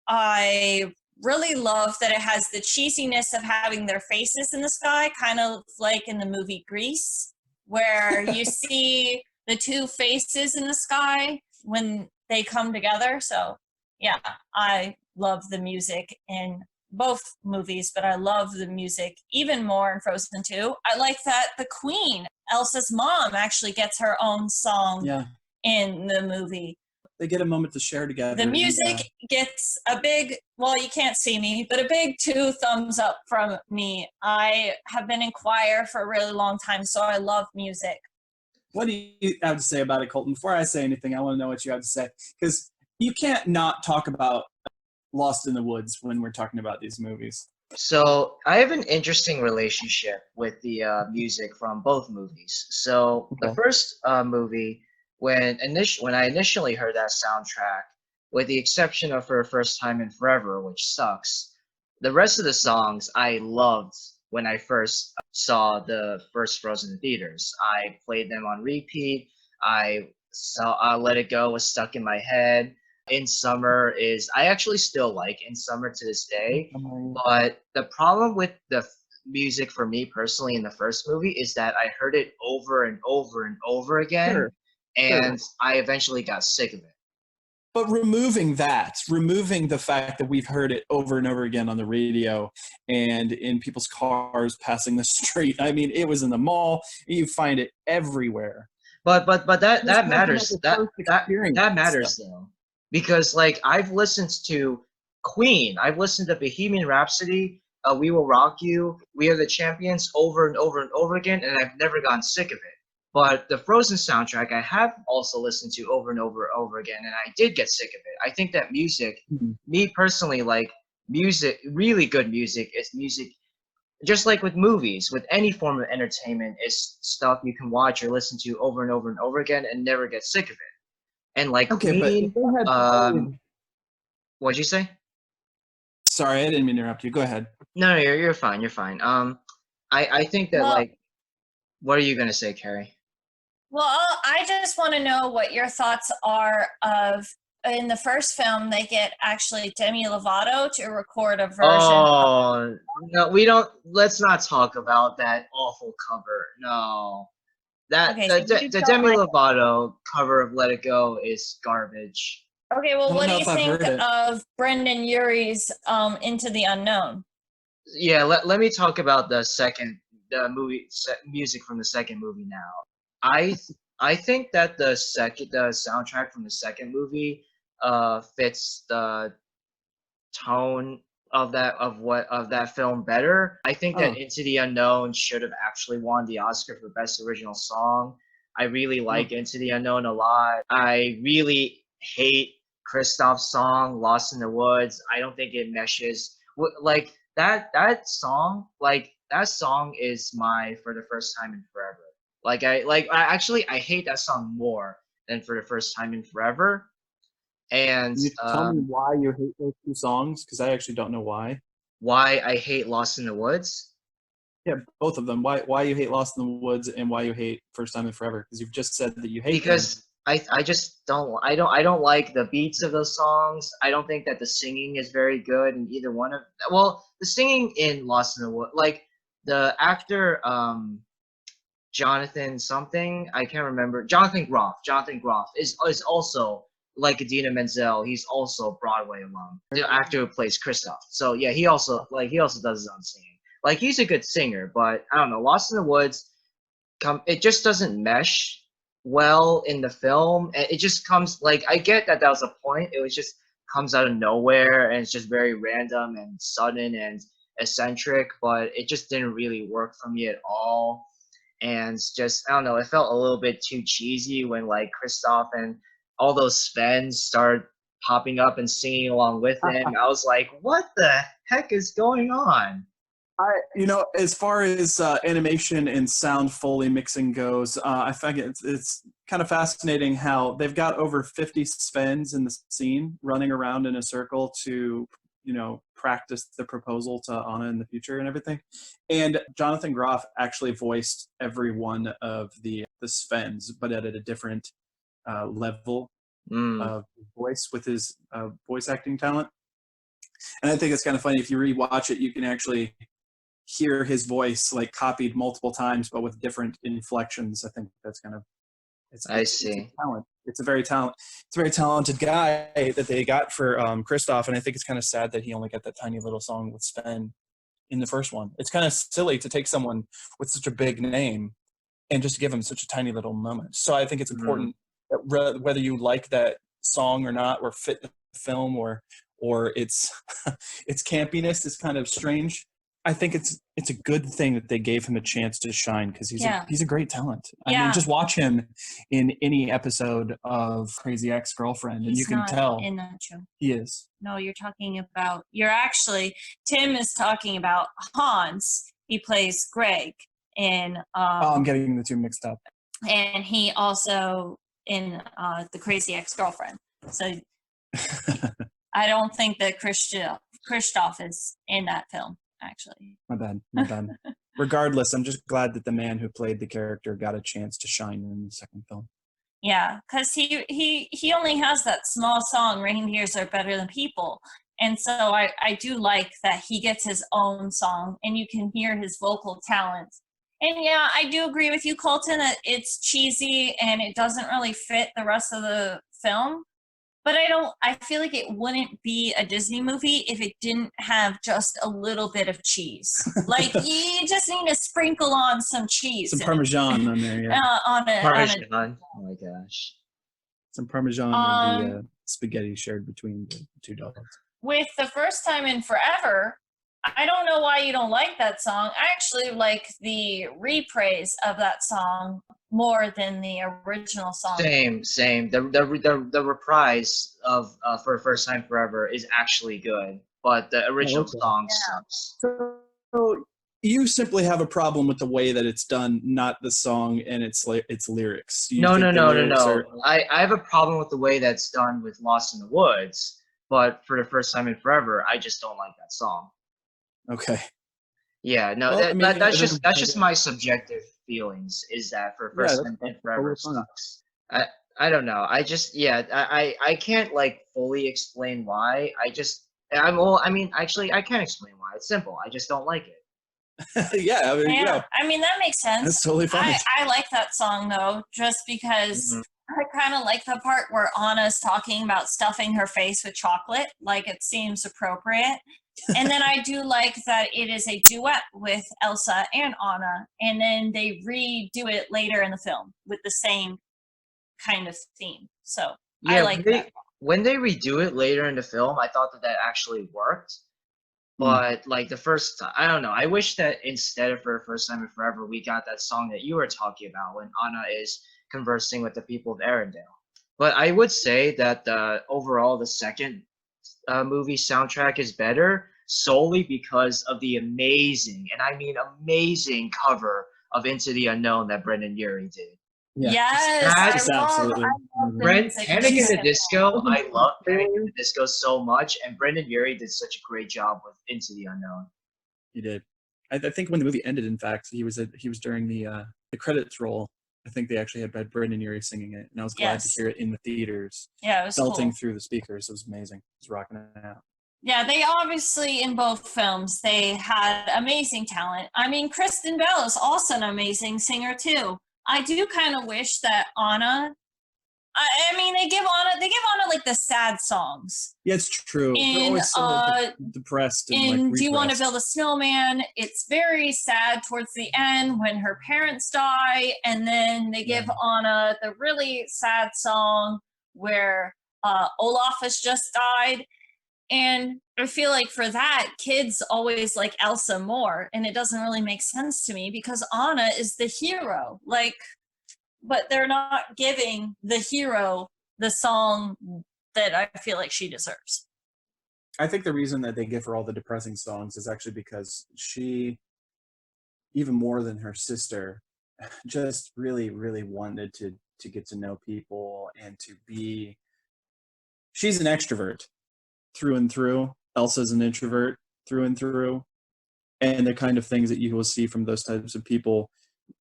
I really love that it has the cheesiness of having their faces in the sky, kind of like in the movie Grease, where you see the two faces in the sky when they come together. So, yeah, I love the music in both movies, but I love the music even more in Frozen 2. I like that the Queen, Elsa's mom, actually gets her own song in the movie. They get a moment to share together. The music gets a big, well, you can't see me, but a big 2 thumbs up from me. I have been in choir for a really long time, so I love music. What do you have to say about it, Colton? Before I say anything, I want to know what you have to say. Because you can't not talk about Lost in the Woods when we're talking about these movies. So I have an interesting relationship with the music from both movies. So the first movie, when I initially heard that soundtrack, with the exception of For First Time in Forever, which sucks, the rest of the songs I loved when I first saw the first Frozen theaters. I played them on repeat. I saw Let It Go was stuck in my head. In Summer I actually still like In Summer to this day, but the problem with the music for me personally in the first movie is that I heard it over and over and over again. And I eventually got sick of it. But removing the fact that we've heard it over and over again on the radio and in people's cars passing the street. I mean, it was in the mall. You find it everywhere. But that matters. That matters though, because like I've listened to Queen, I've listened to Bohemian Rhapsody, We Will Rock You, We Are the Champions over and over and over again, and I've never gotten sick of it. But the Frozen soundtrack I have also listened to over and over and over again, and I did get sick of it. I think that music, me personally, like music, really good music is music just like with movies, with any form of entertainment, it's stuff you can watch or listen to over and over and over again and never get sick of it. And like Okay, but Queen, if they had played, what'd you say? sorry, I didn't mean to interrupt you. Go ahead. No, you're fine. You're fine. I think that Well, like, what are you gonna say, Carrie? well, I just want to know what your thoughts are of in the first film they get actually Demi Lovato to record a version of Oh no, we don't. Let's not talk about that awful cover. No, that okay, so you the don't Demi like Lovato cover of "Let It Go" is garbage. okay, I well don't what do know you if I've think heard it. of Brendan Urie's Into the Unknown? Yeah, let me talk about the music from the second movie now. I I think that the soundtrack from the second movie fits the tone of that film better. I think that Oh, Into the Unknown should have actually won the Oscar for Best Original Song. I really oh. like Into the Unknown a lot. I really hate Kristoff's song Lost in the Woods. I don't think it meshes like that song is my For the First Time in Forever. I hate that song more than For the First Time in Forever. And Can you tell me why you hate those two songs? Because I actually don't know why. why I hate Lost in the Woods? Yeah, both of them. Why you hate Lost in the Woods and why you hate First Time in Forever? Because you've just said that you hate them. Because I just don't like the beats of those songs. I don't think that the singing is very good in either one of well, the singing in Lost in the Woods, like the actor Jonathan something, I can't remember. Jonathan Groff. Jonathan Groff is also like Idina Menzel. He's also Broadway alum. The actor who plays Kristoff. So yeah, he also does his own singing. Like he's a good singer, but I don't know. Lost in the Woods it just doesn't mesh well in the film. It just comes like I get that was a point. It was just comes out of nowhere and it's just very random and sudden and eccentric, but it just didn't really work for me at all. And just I don't know, it felt a little bit too cheesy when like Kristoff and all those Svens started popping up and singing along with him. I was like, what the heck is going on? As far as animation and sound Foley mixing goes, I find it's kind of fascinating how they've got over 50 Svens in the scene running around in a circle to, practice the proposal to Anna in the future and everything. And Jonathan Groff actually voiced every one of the Svens, but at a different level Mm, of voice with his voice acting talent. And I think it's kind of funny if you rewatch it, you can actually hear his voice like copied multiple times but with different inflections. I think that's kind of it's I it's it's a see. talent. It's a very talented guy that they got for Kristoff, and I think it's kind of sad that he only got that tiny little song with Sven in the first one. It's kind of silly to take someone with such a big name and just give him such a tiny little moment. So I think it's Mm. important that whether you like that song or not, or fit the film, or its its campiness is kind of strange. I think it's a good thing that they gave him a chance to shine because Yeah. he's a great talent. I Yeah. mean, just watch him in any episode of Crazy Ex-Girlfriend, and you He's can not tell in that show. he is. No, Tim is talking about Hans. He plays Greg in Oh, I'm getting the two mixed up. and he also in the Crazy Ex-Girlfriend. So I don't think that Christoph is in that film, actually. My bad. Regardless, I'm just glad that the man who played the character got a chance to shine in the second film. Yeah, because he only has that small song, Reindeers Are Better Than People. And so I do like that he gets his own song and you can hear his vocal talent. And yeah, I do agree with you, Colton, that it's cheesy and it doesn't really fit the rest of the film. But I feel like it wouldn't be a Disney movie if it didn't have just a little bit of cheese. Like you just need to sprinkle on some cheese. Some Parmesan on there, yeah. On a Parmesan. Oh my gosh. Some Parmesan of the spaghetti shared between the two dogs. With The First Time in Forever, I don't know why you don't like that song. I actually like the reprise of that song more than the original song. Same. The reprise of For the First Time Forever is actually good, but the original song sucks. So You simply have a problem with the way that it's done, not the song and its lyrics. You No, think no, the no, no, lyrics no. are I have a problem with the way that's done with Lost in the Woods, but for the first time in forever, I just don't like that song. okay. Yeah, no, Well, I mean, that's just my subjective feelings. Is that for yeah, first that's time in totally forever fine. sucks. I don't know. I just yeah, I can't like fully explain why. I mean, actually, I can explain why. It's simple. I just don't like it. Yeah, I mean, Yeah, I mean that makes that's sense. totally fine. I like that song though, just because Mhm. I kind of like the part where Anna's talking about stuffing her face with chocolate, like it seems appropriate. And then I do like that it is a duet with Elsa and Anna, and then they redo it later in the film with the same kind of theme. So I Yeah, like that. when they redo it later in the film, I thought that that actually worked. Hmm. But like the first time, I don't know. I wish that instead of for first time in forever, we got that song that you were talking about when Anna is conversing with the people of Arendelle. But I would say that overall the second movie soundtrack is better solely because of the amazing, and I mean amazing, cover of Into the Unknown that Brendan Urie did. Yeah, Yes, That just absolutely. I love the Brent music in Panic the in the second Disco, film. I love Panic in the Disco so much, and Brendan Urie did such a great job with Into the Unknown. He did. I think when the movie ended, in fact, he was during the credits roll. I think they actually had Brendan Urie singing it, and I was glad to Yes. hear it in the theaters, Yeah, it was belting cool. through the speakers. It was amazing. It was rocking it out. Yeah, they obviously in both films they had amazing talent. I mean, Kristen Bell is also an amazing singer too. I do kind of wish that Anna. I mean, they give Anna like the sad songs. Yeah, it's true. They're In always so depressed and like in Do You Want to repressed. Build a Snowman? It's very sad towards the end when her parents die, and then they give Anna the really sad song where Olaf has just died. And I feel like for that, kids always like Elsa more, and it doesn't really make sense to me because Anna is the hero. Like, but they're not giving the hero the song that I feel like she deserves. I think the reason that they give her all the depressing songs is actually because she, even more than her sister, just really, really wanted to get to know people and to be. She's an extrovert through and through. Elsa's an introvert through and through. And the kind of things that you will see from those types of people,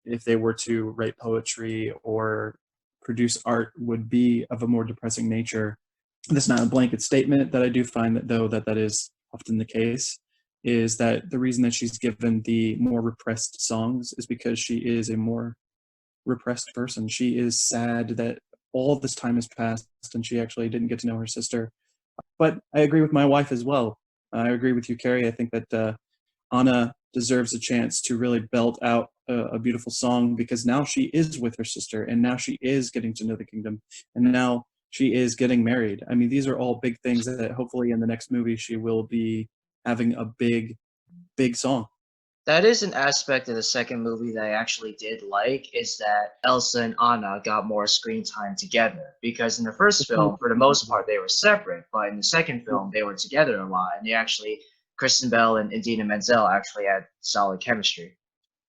if they were to write poetry or produce art, would be of a more depressing nature. That's not a blanket statement, that I do find that though that is often the case, is that the reason that she's given the more repressed songs is because she is a more repressed person. She is sad that all this time has passed and she actually didn't get to know her sister. But I agree with my wife as well. I agree with you, Carrie. I think that Anna deserves a chance to really belt out a beautiful song because now she is with her sister and now she is getting to know the kingdom and now she is getting married. I mean, these are all big things that hopefully in the next movie she will be having a big, big song. That is an aspect of the second movie that I actually did like, is that Elsa and Anna got more screen time together. Because in the first film, for the most part, they were separate, but in the second film, they were together a lot, and Kristen Bell and Idina Menzel actually had solid chemistry.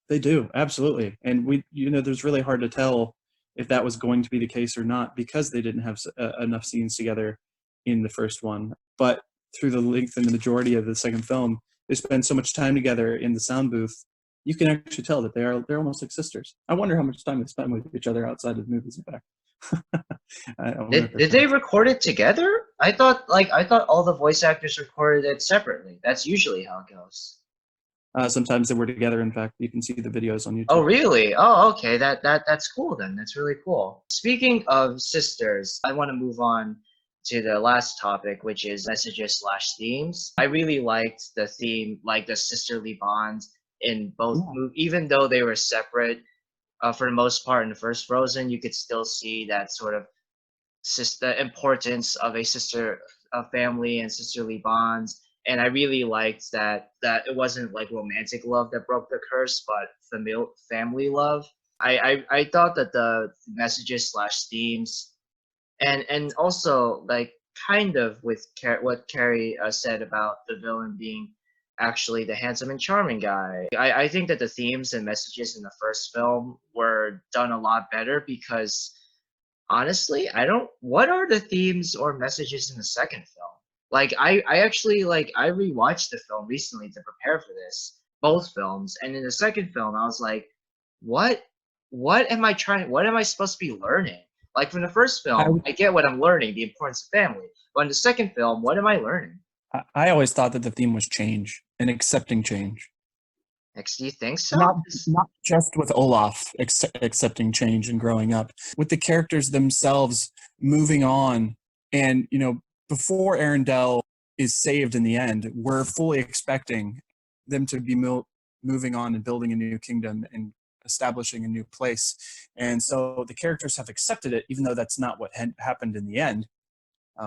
They do, absolutely. And there's really hard to tell if that was going to be the case or not because they didn't have enough scenes together in the first one. But through the length and the majority of the second film, they spend so much time together in the sound booth. You can actually tell that they're almost like sisters. I wonder how much time they spend with each other outside of the movies. In fact, I wonder if Did they record it together? I thought all the voice actors recorded it separately. That's usually how it goes. sometimes they were together. In fact, you can see the videos on Oh, YouTube. really? Oh, okay. That's cool then. That's really cool. Speaking of sisters, I want to move on to the last topic, which is messages slash themes. I really liked the theme, like the sisterly bond in both movies, even though they were separate. For the most part, in the first Frozen, you could still see that sort of the importance of a sister, a family, and sisterly bonds. And I really liked that it wasn't like romantic love that broke the curse, but family love. I thought that the messages slash themes and also like kind of with what Carrie said about the villain being actually the handsome and charming guy. I think that the themes and messages in the first film were done a lot better because honestly, I don't. What are the themes or messages in the second film? Like, I actually I rewatched the film recently to prepare for this, both films, and in the second film, I was like, what, what am I trying? What am I supposed to be learning? Like from the first I, film, I get what I'm learning, the importance of family, but in the second film, what am I learning? I always thought that the theme was change and accepting change. Next, do you think so? Not just with Olaf accepting change and growing up, with the characters themselves moving on. And, before Arendelle is saved in the end, we're fully expecting them to be moving on and building a new kingdom and establishing a new place. And so the characters have accepted it, even though that's not what happened in the end,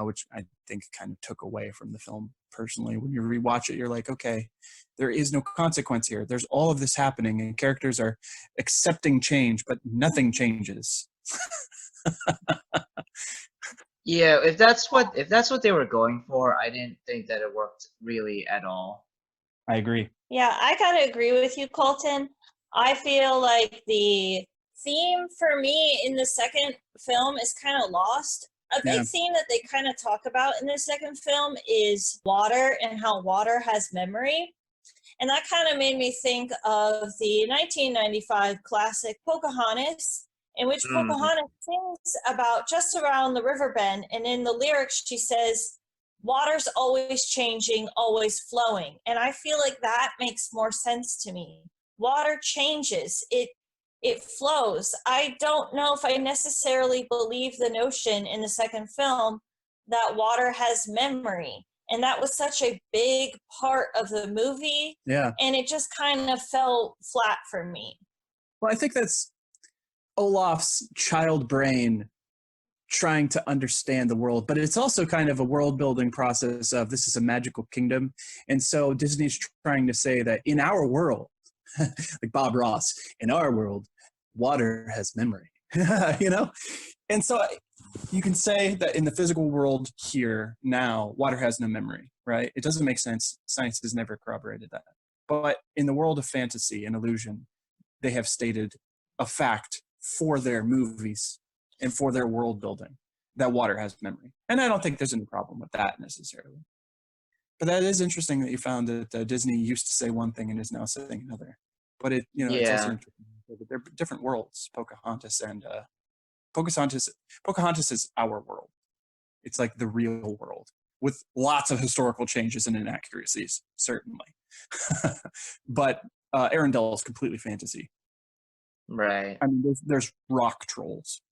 which I think kind of took away from the film personally. When you rewatch it, you're like, okay, there is no consequence here. There's all of this happening, and characters are accepting change, but nothing changes. Yeah, if that's what they were going for, I didn't think that it worked really at all. I agree. Yeah, I gotta agree with you, Colton. I feel like the theme for me in the second film is kind of lost. A big theme that they kind of talk about in the second film is water and how water has memory. And that kind of made me think of the 1995 classic Pocahontas, in which Pocahontas sings about just around the river bend. And in the lyrics, she says, water's always changing, always flowing. And I feel like that makes more sense to me. Water changes. It flows. I don't know if I necessarily believe the notion in the second film that water has memory. And that was such a big part of the movie. Yeah. And it just kind of fell flat for me. Well, I think that's Olaf's child brain trying to understand the world, but it's also kind of a world building process of this is a magical kingdom. And so Disney's trying to say that in our world, like Bob Ross, in our world, water has memory, And so you can say that in the physical world here now, water has no memory, right? It doesn't make sense. Science has never corroborated that. But in the world of fantasy and illusion, they have stated a fact for their movies and for their world building that water has memory. And I don't think there's any problem with that necessarily. But that is interesting that you found that Disney used to say one thing and is now saying another. But it's also interesting that they're different worlds. Pocahontas is our world. It's like the real world with lots of historical changes and inaccuracies, certainly. But Arendelle is completely fantasy. Right. I mean, there's rock trolls.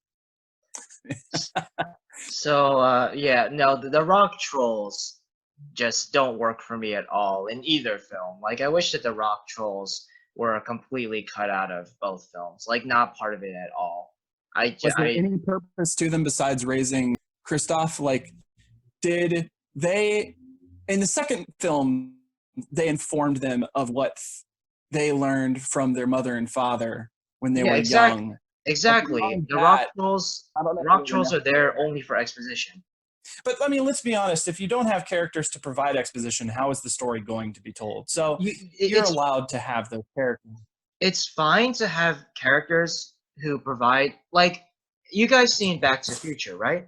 So the rock trolls just don't work for me at all in either film. Like I wish that the rock trolls were completely cut out of both films, like not part of it at all. Was there any purpose to them besides raising Kristoff? Like, did they, in the second film, they informed them of what they learned from their mother and father when they were young? Exactly. The rock trolls are there only for exposition. But I mean, let's be honest. If you don't have characters to provide exposition, how is the story going to be told? So you're allowed to have those characters. It's fine to have characters who provide, like, you guys seen Back to the Future, right?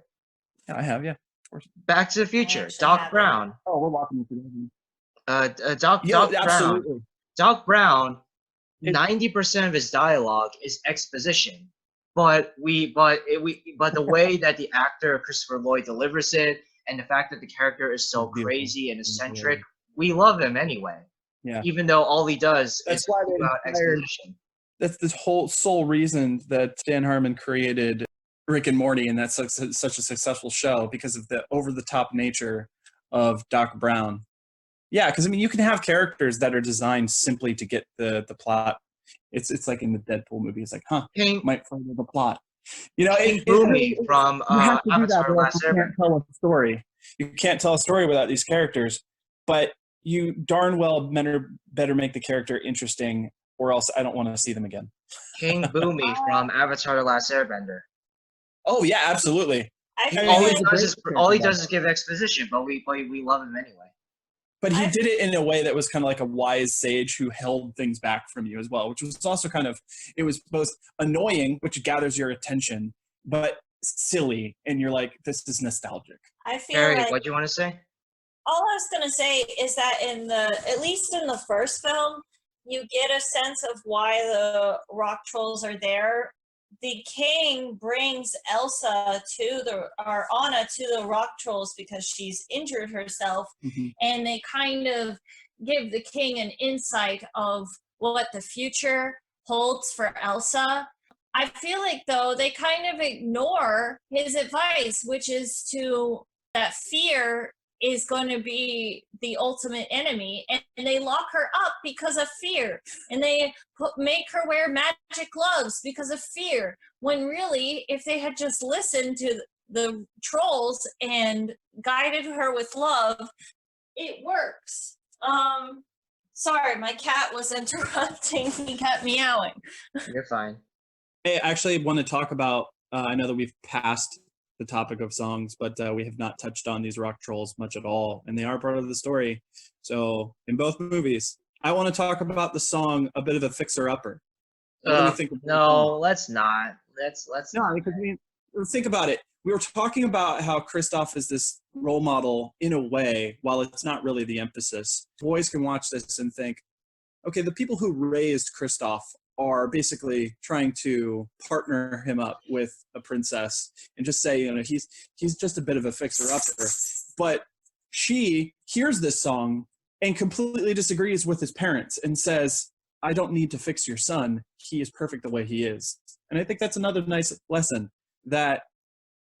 Yeah, I have, yeah, of course. Back to the Future, Doc Brown. Oh, we're walking into Doc Brown. Doc Brown, 90% of his dialogue is exposition. But the way that the actor Christopher Lloyd delivers it, and the fact that the character is so crazy and eccentric, we love him anyway. Yeah. Even though all he does is about exposition. That's the whole sole reason that Dan Harmon created Rick and Morty, and that's such a successful show, because of the over-the-top nature of Doc Brown. Yeah, because I mean, you can have characters that are designed simply to get the plot. It's like in the Deadpool movie. It's like, might further the plot. King Boomy from Avatar: The Last Airbender. You can't tell a story. You can't tell a story without these characters, but you darn well better make the character interesting, or else I don't want to see them again. King Boomy from Avatar: The Last Airbender. Oh yeah, absolutely. All he does is give exposition, but we love him anyway. But he I- did it in a way that was kind of like a wise sage who held things back from you as well, which was also kind of, it was both annoying, which gathers your attention, but silly. And you're like, this is nostalgic. I feel Cari, like what do you want to say? all I was gonna say is that at least in the first film, you get a sense of why the rock trolls are there. The king brings Elsa or Anna to the rock trolls because she's injured herself, Mm-hmm. and they kind of give the king an insight of what the future holds for Elsa. I feel like though they kind of ignore his advice, which is that fear is going to be the ultimate enemy, and they lock her up because of fear, and they make her wear magic gloves because of fear, when really if they had just listened to the trolls and guided her with love, it works. Sorry, my cat was interrupting. He kept meowing. You're fine. Hey, I actually want to talk about, I know that we've passed the topic of songs, but we have not touched on these rock trolls much at all, and they are part of the story. So in both movies, I want to talk about the song "A Bit of a Fixer Upper." What do we think of the No, song? let's not. Let's No, not. because think about it. We were talking about how Kristoff is this role model in a way, while it's not really the emphasis. Boys can watch this and think, okay, the people who raised Kristoff are basically trying to partner him up with a princess and just say, he's just a bit of a fixer-upper. But she hears this song and completely disagrees with his parents and says, I don't need to fix your son. He is perfect the way he is. And I think that's another nice lesson, that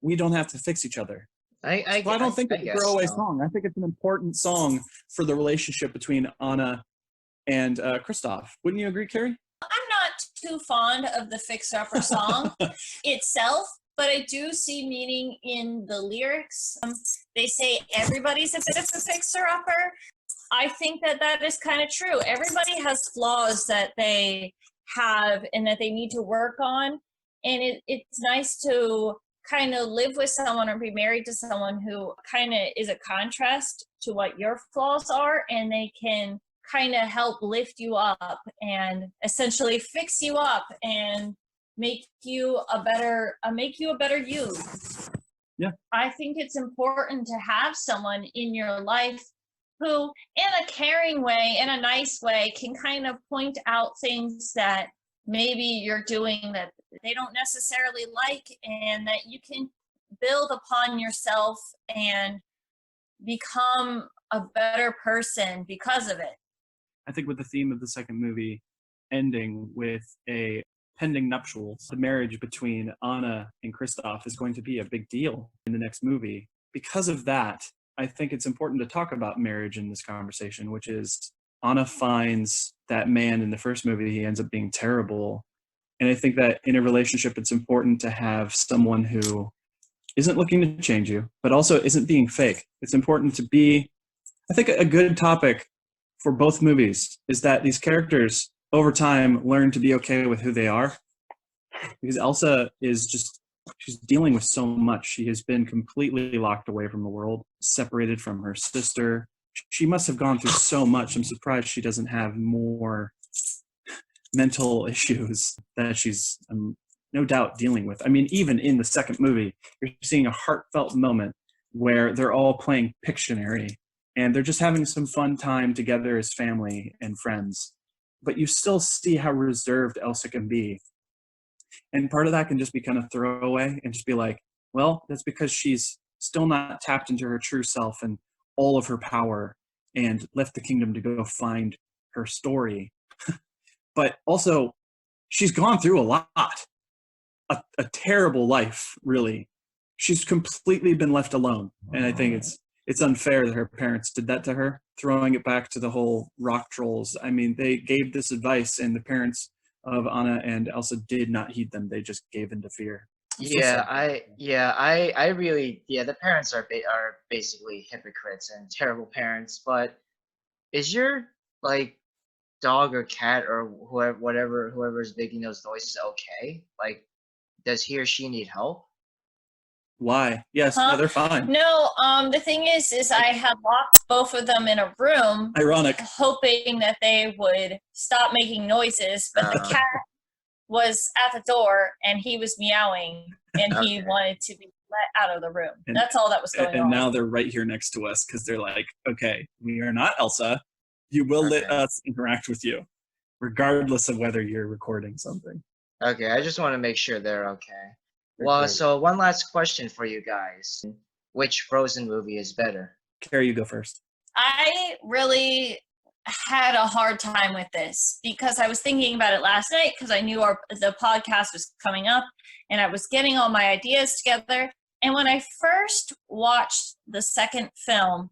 we don't have to fix each other. I don't think it's a guess throwaway so. song. I think it's an important song for the relationship between Anna and Kristoff. Wouldn't you agree, Cari? I'm not too fond of the Fixer Upper song itself, but I do see meaning in the lyrics. They say everybody's a bit of a fixer upper. I think that is kind of true. Everybody has flaws that they have and that they need to work on. And it's nice to kind of live with someone or be married to someone who kind of is a contrast to what your flaws are, and they can kind of help lift you up and essentially fix you up and make you a better you. Yeah. I think it's important to have someone in your life who, in a caring way, in a nice way, can kind of point out things that maybe you're doing that they don't necessarily like, and that you can build upon yourself and become a better person because of it. I think with the theme of the second movie ending with a pending nuptials, the marriage between Anna and Kristoff is going to be a big deal in the next movie. Because of that, I think it's important to talk about marriage in this conversation, which is Anna finds that man in the first movie, he ends up being terrible. And I think that in a relationship, it's important to have someone who isn't looking to change you, but also isn't being fake. It's important to be, I think a good topic for both movies is that these characters over time learn to be okay with who they are, because Elsa she's dealing with so much. She has been completely locked away from the world, separated from her sister. She must have gone through so much. I'm surprised she doesn't have more mental issues that she's no doubt dealing with. I mean, even in the second movie, you're seeing a heartfelt moment where they're all playing Pictionary and they're just having some fun time together as family and friends. But you still see how reserved Elsa can be. And part of that can just be kind of throwaway and just be like, well, that's because she's still not tapped into her true self and all of her power and left the kingdom to go find her story. But also, she's gone through a lot, a terrible life, really. She's completely been left alone. And I think it's unfair that her parents did that to her, throwing it back to the whole rock trolls. I mean, they gave this advice, and the parents of Anna and Elsa did not heed them. They just gave into fear. I really, the parents are basically hypocrites and terrible parents. But is your like dog or cat or whoever's making those noises okay? Like, does he or she need help? Why? Yes, Huh? no, they're fine. No, the thing is I had locked both of them in a room, Ironic. hoping that they would stop making noises, but the Uh, cat was at the door and he was meowing and he Okay. wanted to be let out of the room. And- That's all that was going And on. now they're right here next to us because they're like, okay, we are not Elsa. You will let Okay. us interact with you, regardless of whether you're recording something. Okay, I just want to make sure they're okay. They're Well, great. so one last question for you guys. Which Frozen movie is better? Cari, you go first. I really had a hard time with this because I was thinking about it last night because I knew the podcast was coming up and I was getting all my ideas together. And when I first watched the second film,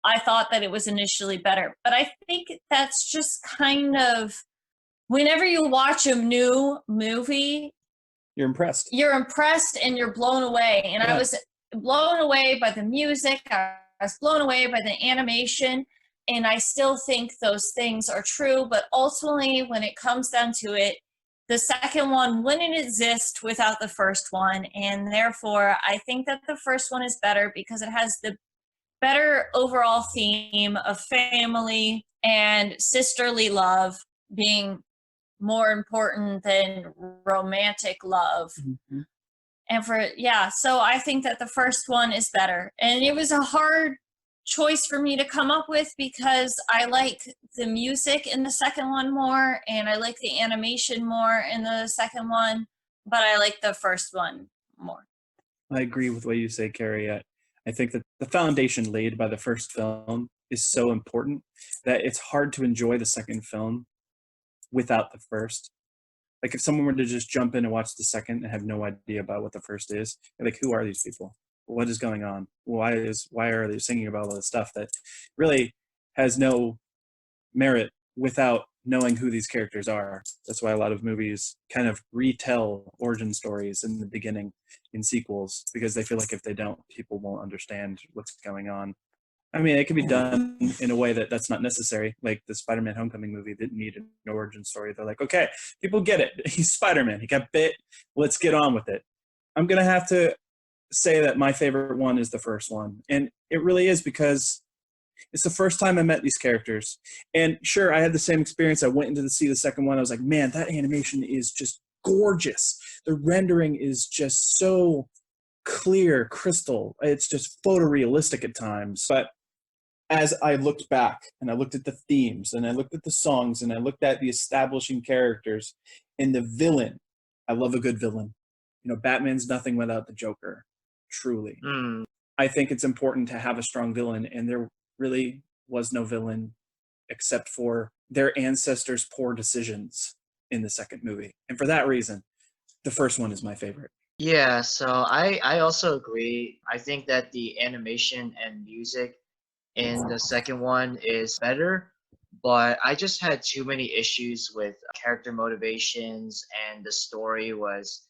I thought that it was initially better. But I think that's just kind of whenever you watch a new movie, You're impressed. you're impressed and you're blown away. And I Yeah. was blown away by the music. I was blown away by the animation. And I still think those things are true. But ultimately, when it comes down to it, the second one wouldn't exist without the first one. And therefore, I think that the first one is better because it has the better overall theme of family and sisterly love being more important than romantic love. Mhm. And so I think that the first one is better. And it was a hard choice for me to come up with because I like the music in the second one more and I like the animation more in the second one, but I like the first one more. I agree with what you say, Cari. I think that the foundation laid by the first film is so important that it's hard to enjoy the second film without the first. Like if someone were to just jump in and watch the second and have no idea about what the first is, they're like, who are these people? What is going on? Why are they singing about all this stuff that really has no merit without knowing who these characters are? That's why a lot of movies kind of retell origin stories in the beginning in sequels because they feel like if they don't, people won't understand what's going on. I mean, it can be done in a way that's not necessary. Like the Spider-Man Homecoming movie didn't need an origin story. They're like, okay, people get it. He's Spider-Man. He got bit. Let's get on with it. I'm going to have to say that my favorite one is the first one. And it really is because it's the first time I met these characters. And sure, I had the same experience. I went into to see the second one. I was like, man, that animation is just gorgeous. The rendering is just so clear, crystal. It's just photorealistic at times. But as I looked back and I looked at the themes and I looked at the songs and I looked at the establishing characters and the villain, I love a good villain. You know, Batman's nothing without the Joker, truly. Hmm. I think it's important to have a strong villain, and there really was no villain except for their ancestors' poor decisions in the second movie. And for that reason, the first one is my favorite. Yeah, so I also agree. I think that the animation and music in the second one is better, but I just had too many issues with character motivations and the story was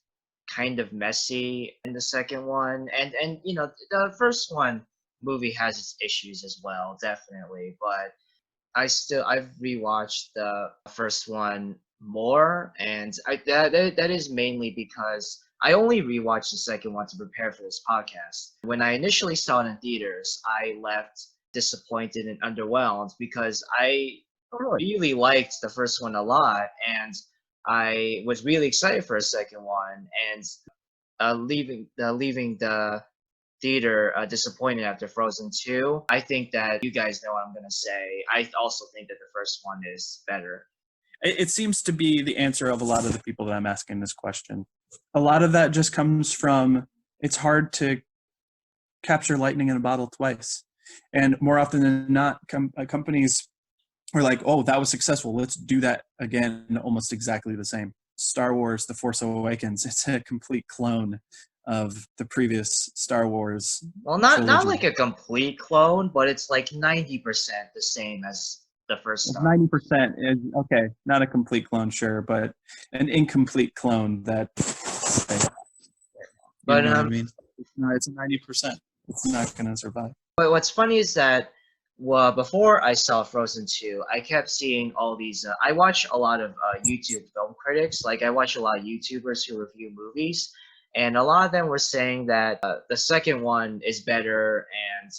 kind of messy in the second one. And you know, the first one movie has its issues as well, definitely, but I've rewatched the first one more, and that is mainly because I only rewatched the second one to prepare for this podcast. When I initially saw it in theaters, I left disappointed and underwhelmed because I really liked the first one a lot, and I was really excited for a second one, and leaving the theater disappointed after Frozen 2. I think that you guys know what I'm gonna say. I also think that the first one is better. It seems to be the answer of a lot of the people that I'm asking this question. A lot of that just comes from it's hard to capture lightning in a bottle twice. And more often than not, companies are like, oh, that was successful. Let's do that again, almost exactly the same. Star Wars, The Force Awakens, it's a complete clone of the previous Star Wars. Well, not trilogy. like a complete clone, but it's like 90% the same as the first Star. 90% is okay, not a complete clone, sure, but an incomplete clone that. But you know what I mean, no, it's a 90%. It's not going to survive. But what's funny is that before I saw Frozen 2, I kept seeing all these. I watch a lot of YouTube film critics. Like I watch a lot of YouTubers who review movies, and a lot of them were saying that the second one is better, and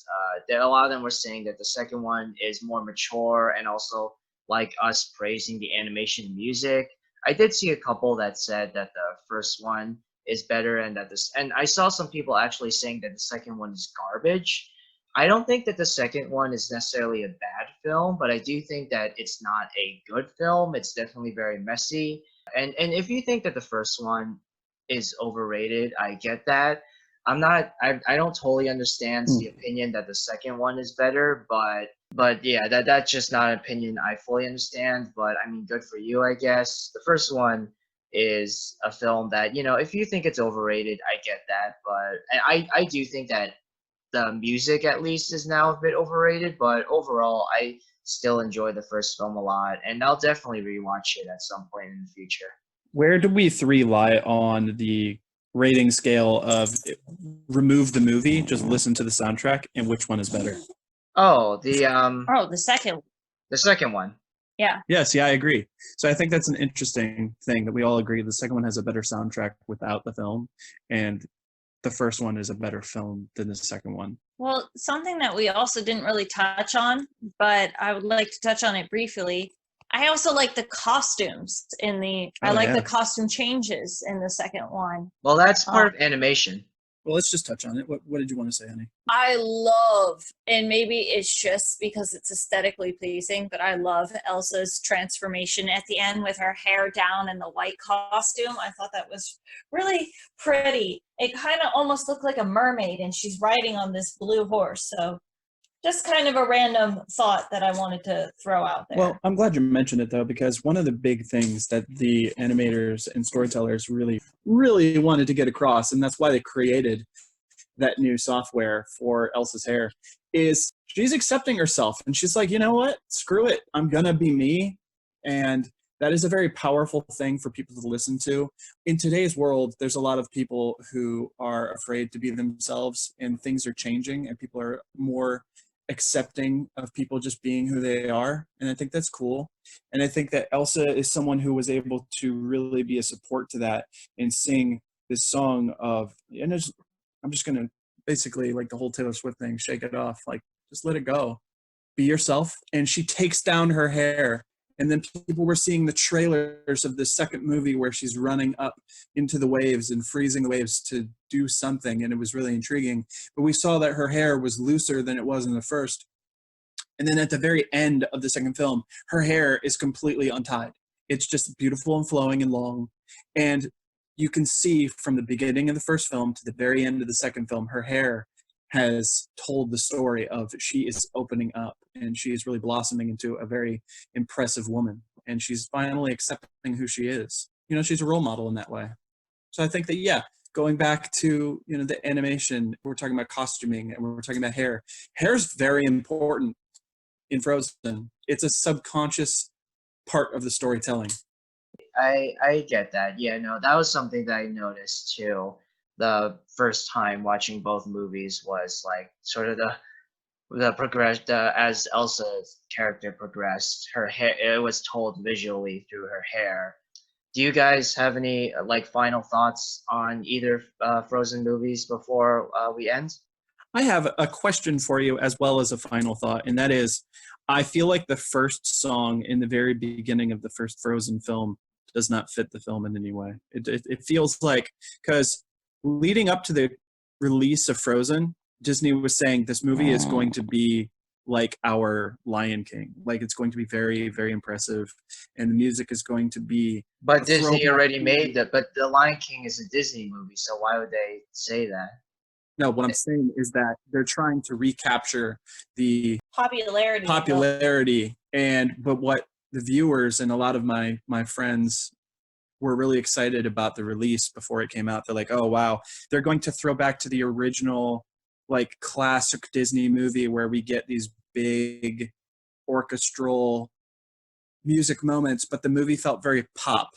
that a lot of them were saying that the second one is more mature, and also like us praising the animation music. I did see a couple that said that the first one is better, and that this, and I saw some people actually saying that the second one is garbage. I don't think that the second one is necessarily a bad film, but I do think that it's not a good film. It's definitely very messy. And if you think that the first one is overrated, I get that. I don't totally understand the opinion that the second one is better, but yeah, that's just not an opinion I fully understand, but I mean, good for you, I guess. The first one is a film that, if you think it's overrated, I get that, but I do think that the music at least is now a bit overrated, but overall I still enjoy the first film a lot, and I'll definitely rewatch it at some point in the future. Where do we three lie on the rating scale of remove the movie, just listen to the soundtrack, and which one is better? Oh, Oh, the second. the second one. Yeah. Yes, yeah, I agree. So I think that's an interesting thing that we all agree. The second one has a better soundtrack without the film, and the first one is a better film than the second one. Well, something that we also didn't really touch on, but I would like to touch on it briefly. I also like the costumes in the. I like the costume changes in the second one. Well, that's part of animation. Well, let's just touch on it. What did you want to say, honey? I love, and maybe it's just because it's aesthetically pleasing, but I love Elsa's transformation at the end with her hair down and the white costume. I thought that was really pretty. It kind of almost looked like a mermaid, and she's riding on this blue horse. So just kind of a random thought that I wanted to throw out there. Well, I'm glad you mentioned it, though, because one of the big things that the animators and storytellers really, really wanted to get across, and that's why they created that new software for Elsa's hair, is she's accepting herself. And she's like, you know what? Screw it. I'm going to be me. And that is a very powerful thing for people to listen to. In today's world, there's a lot of people who are afraid to be themselves, and things are changing, and people are more accepting of people just being who they are, and I think that's cool. And I think that Elsa is someone who was able to really be a support to that and sing this song of, and I'm just gonna basically, like the whole Taylor Swift thing, shake it off, like just let it go, be yourself. And she takes down her hair, and then people were seeing the trailers of the second movie where she's running up into the waves and freezing the waves to do something, and it was really intriguing. But we saw that her hair was looser than it was in the first. And then at the very end of the second film, her hair is completely untied. It's just beautiful and flowing and long. And you can see from the beginning of the first film to the very end of the second film, her hair has told the story of she is opening up, and she is really blossoming into a very impressive woman, and she's finally accepting who she is. She's a role model in that way. So I think that, yeah, going back to the animation, we're talking about costuming, and we're talking about hair. Hair's very important in Frozen. It's a subconscious part of the storytelling. I get that. Yeah, no, that was something that I noticed too. The first time watching both movies was like sort of the progress as Elsa's character progressed. Her hair, it was told visually through her hair. Do you guys have any like final thoughts on either Frozen movies before we end? I have a question for you as well as a final thought, and that is, I feel like the first song in the very beginning of the first Frozen film does not fit the film in any way. It feels like, because leading up to the release of Frozen, Disney was saying this movie is going to be like our Lion King. Like, it's going to be very, very impressive, and the music is going to be... But Disney already made that. But The Lion King is a Disney movie, so why would they say that? No, what I'm saying is that they're trying to recapture the popularity, but what the viewers and a lot of my friends were really excited about the release before it came out. They're like, oh wow, they're going to throw back to the original like classic Disney movie where we get these big orchestral music moments, but the movie felt very pop.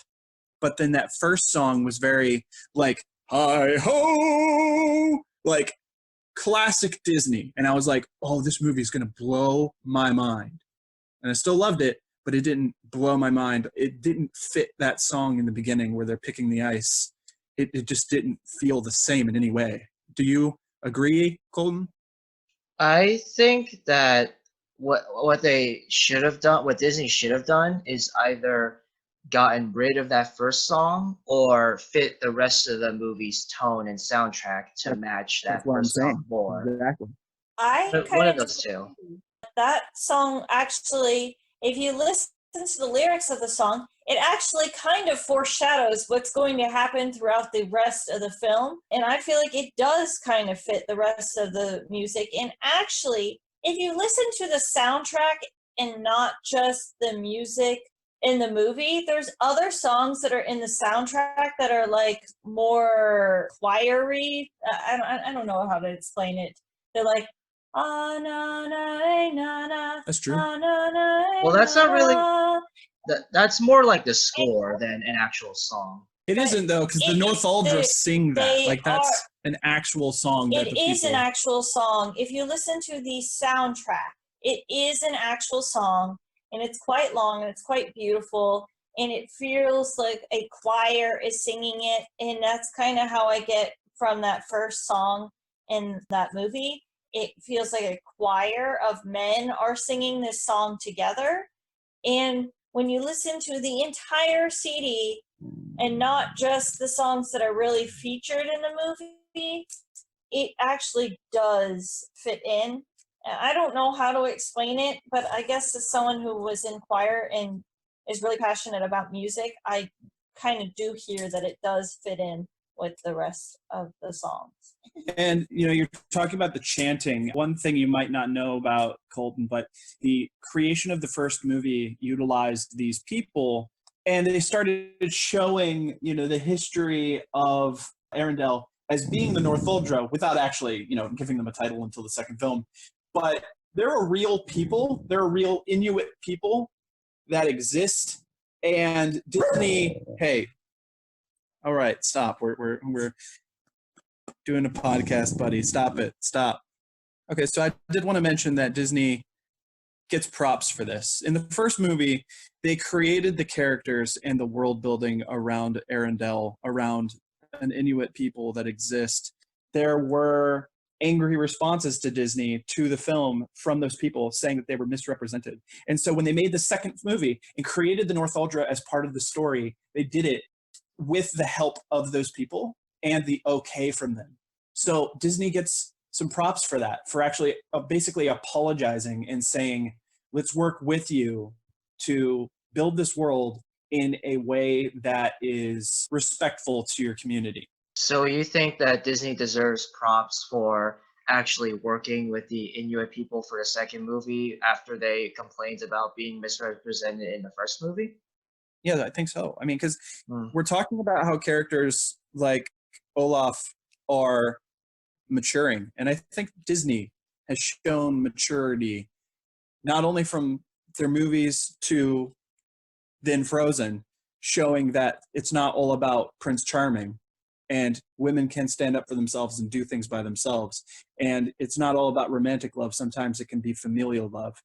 But then that first song was very like, hi ho, like classic Disney. And I was like, oh, this movie is going to blow my mind. And I still loved it, but it didn't blow my mind. It didn't fit that song in the beginning where they're picking the ice. it just didn't feel the same in any way. Do you agree, Colton? I think that what they should have done, what Disney should have done, is either gotten rid of that first song or fit the rest of the movie's tone and soundtrack to match That's that what I'm first saying. song more. Exactly. I One kind of of those two. that song actually, if you listen to the lyrics of the song, it actually kind of foreshadows what's going to happen throughout the rest of the film. And I feel like it does kind of fit the rest of the music. And actually, if you listen to the soundtrack and not just the music in the movie, there's other songs that are in the soundtrack that are like more choiry. I don't know how to explain it. They're like, ah, na, na, eh, na, na, That's true. ah, na, na, eh, Well, that's na, not really na. that's more like the score than an actual song. It But isn't though, because the Northuldra sing that. they Like that's an actual song that It the is an people. actual song. If you listen to the soundtrack, it is an actual song, and it's quite long and it's quite beautiful, and it feels like a choir is singing it, and that's kind of how I get from that first song in that movie. It feels like a choir of men are singing this song together, and when you listen to the entire CD and not just the songs that are really featured in the movie, it actually does fit in. I don't know how to explain it, but I guess as someone who was in choir and is really passionate about music, I kind of do hear that it does fit in with the rest of the songs. And you're talking about the chanting. One thing you might not know about Colton, but the creation of the first movie utilized these people, and they started showing the history of Arendelle as being the Northuldra without actually giving them a title until the second film. But there are real people. There are real Inuit people that exist, and Disney. Hey, all right, stop. We're doing a podcast, buddy. Stop it. Stop. Okay, so I did want to mention that Disney gets props for this. In the first movie, they created the characters and the world building around Arendelle, around an Inuit people that exist. There were angry responses to Disney to the film from those people saying that they were misrepresented. And so when they made the second movie and created the Northuldra as part of the story, they did it with the help of those people and the okay from them. So Disney gets some props for that, for actually basically apologizing and saying, let's work with you to build this world in a way that is respectful to your community. So you think that Disney deserves props for actually working with the Inuit people for the second movie after they complained about being misrepresented in the first movie? Yeah, I think so. I mean, because we're talking about how characters like Olaf are maturing, and I think Disney has shown maturity not only from their movies to then Frozen, showing that it's not all about Prince Charming and women can stand up for themselves and do things by themselves, and it's not all about romantic love. Sometimes it can be familial love.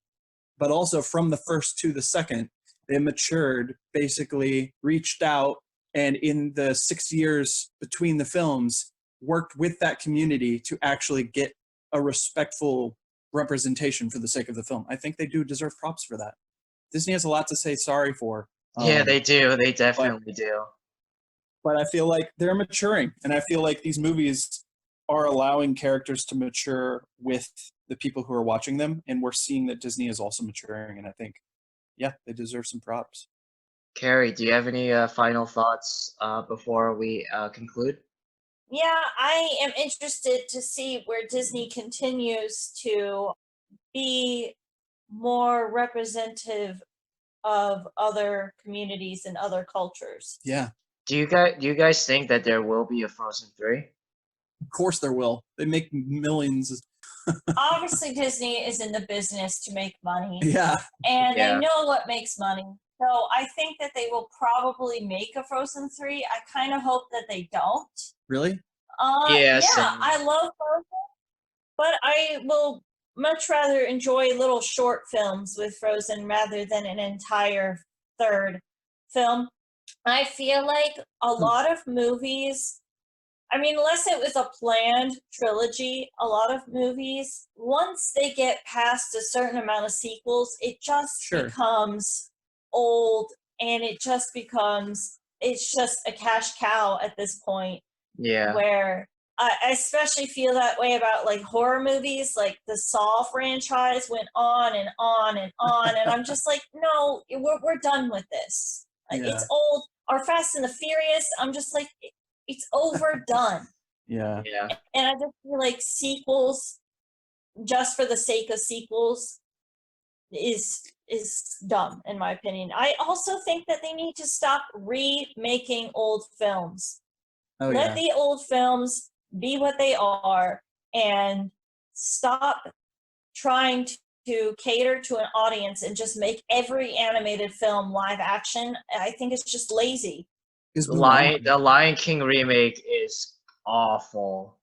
But also from the first to the second, they matured, basically reached out, and in the 6 years between the films, worked with that community to actually get a respectful representation for the sake of the film. I think they do deserve props for that. Disney has a lot to say sorry for. Yeah, they do. They definitely do. But I feel like they're maturing, and I feel like these movies are allowing characters to mature with the people who are watching them, and we're seeing that Disney is also maturing, and I think, yeah, they deserve some props. Cari, do you have any final thoughts before we conclude? Yeah, I am interested to see where Disney continues to be more representative of other communities and other cultures. Yeah, Do you guys think that there will be a Frozen 3? of course there will. They make millions. Obviously, Disney is in the business to make money, Yeah. and Yeah. they know what makes money. So I think that they will probably make a Frozen 3. I kind of hope that they don't. Really? Yeah, Yeah, same. I love Frozen, but I will much rather enjoy little short films with Frozen rather than an entire third film. I feel like a lot of movies I mean, unless it was a planned trilogy, a lot of movies, once they get past a certain amount of sequels, it just Sure. becomes old and it's just a cash cow at this point. Yeah. Where I especially feel that way about like horror movies, like the Saw franchise went on and on and on, and I'm just like, no, we're done with this. Yeah. It's old. Our Fast and the Furious, I'm just like, it's overdone. Yeah. Yeah. And I just feel like sequels, just for the sake of sequels, is dumb in my opinion. I also think that they need to stop remaking old films. Oh Let yeah. the old films be what they are and stop trying to cater to an audience and just make every animated film live action. I think it's just lazy. Is The Lion King remake is awful.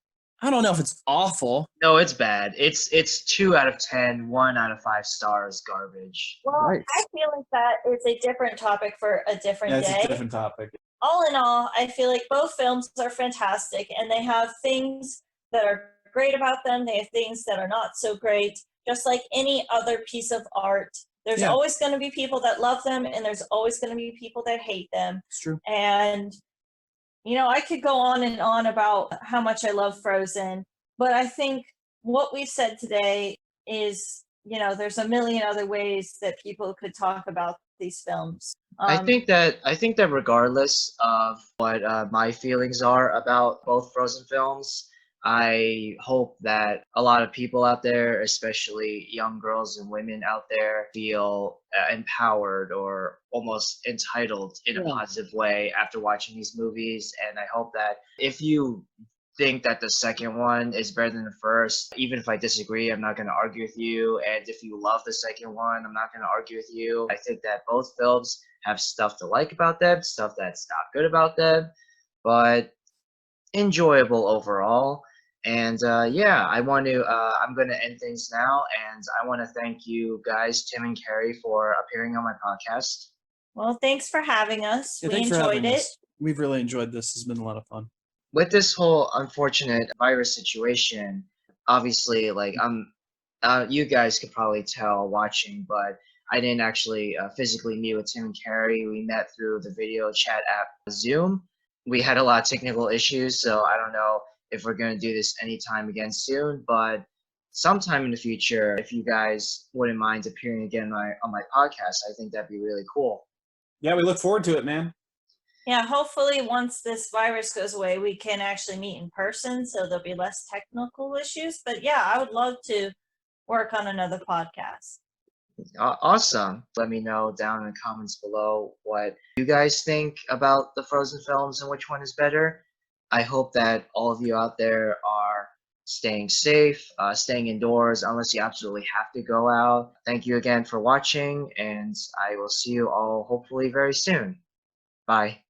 I don't know if it's awful. No, it's bad. It's 2 out of 10, 1 out of 5 stars garbage. Well, Right. I feel like that is a different topic for a different Yeah, it's day. a different topic. All in all, I feel like both films are fantastic and they have things that are great about them. They have things that are not so great. Just like any other piece of art, there's Yeah. always going to be people that love them and there's always going to be people that hate them. It's true. And, you know, I could go on and on about how much I love Frozen, but I think what we've said today is, you know, there's a million other ways that people could talk about these films. I think that regardless of what my feelings are about both Frozen films, I hope that a lot of people out there, especially young girls and women out there, feel empowered or almost entitled in a Yeah. positive way after watching these movies. And I hope that if you think that the second one is better than the first, even if I disagree, I'm not going to argue with you. And if you love the second one, I'm not going to argue with you. I think that both films have stuff to like about them, stuff that's not good about them, but enjoyable overall. And yeah, I'm going to end things now. And I want to thank you guys, Tim and Cari, for appearing on my podcast. Well, thanks for having us. Yeah, We thanks for enjoyed having it. us. We've really enjoyed this. It's been a lot of fun. With this whole unfortunate virus situation, obviously, like you guys could probably tell watching, but I didn't actually physically meet with Tim and Cari. We met through the video chat app Zoom. We had a lot of technical issues, so I don't know if we're going to do this anytime again soon, but sometime in the future, if you guys wouldn't mind appearing again on my podcast, I think that'd be really cool. Yeah, we look forward to it, man. Yeah, hopefully once this virus goes away, we can actually meet in person, so there'll be less technical issues. But yeah, I would love to work on another podcast. Awesome. Let me know down in the comments below what you guys think about the Frozen films and which one is better. I hope that all of you out there are staying safe, staying indoors unless you absolutely have to go out. Thank you again for watching, and I will see you all hopefully very soon. Bye.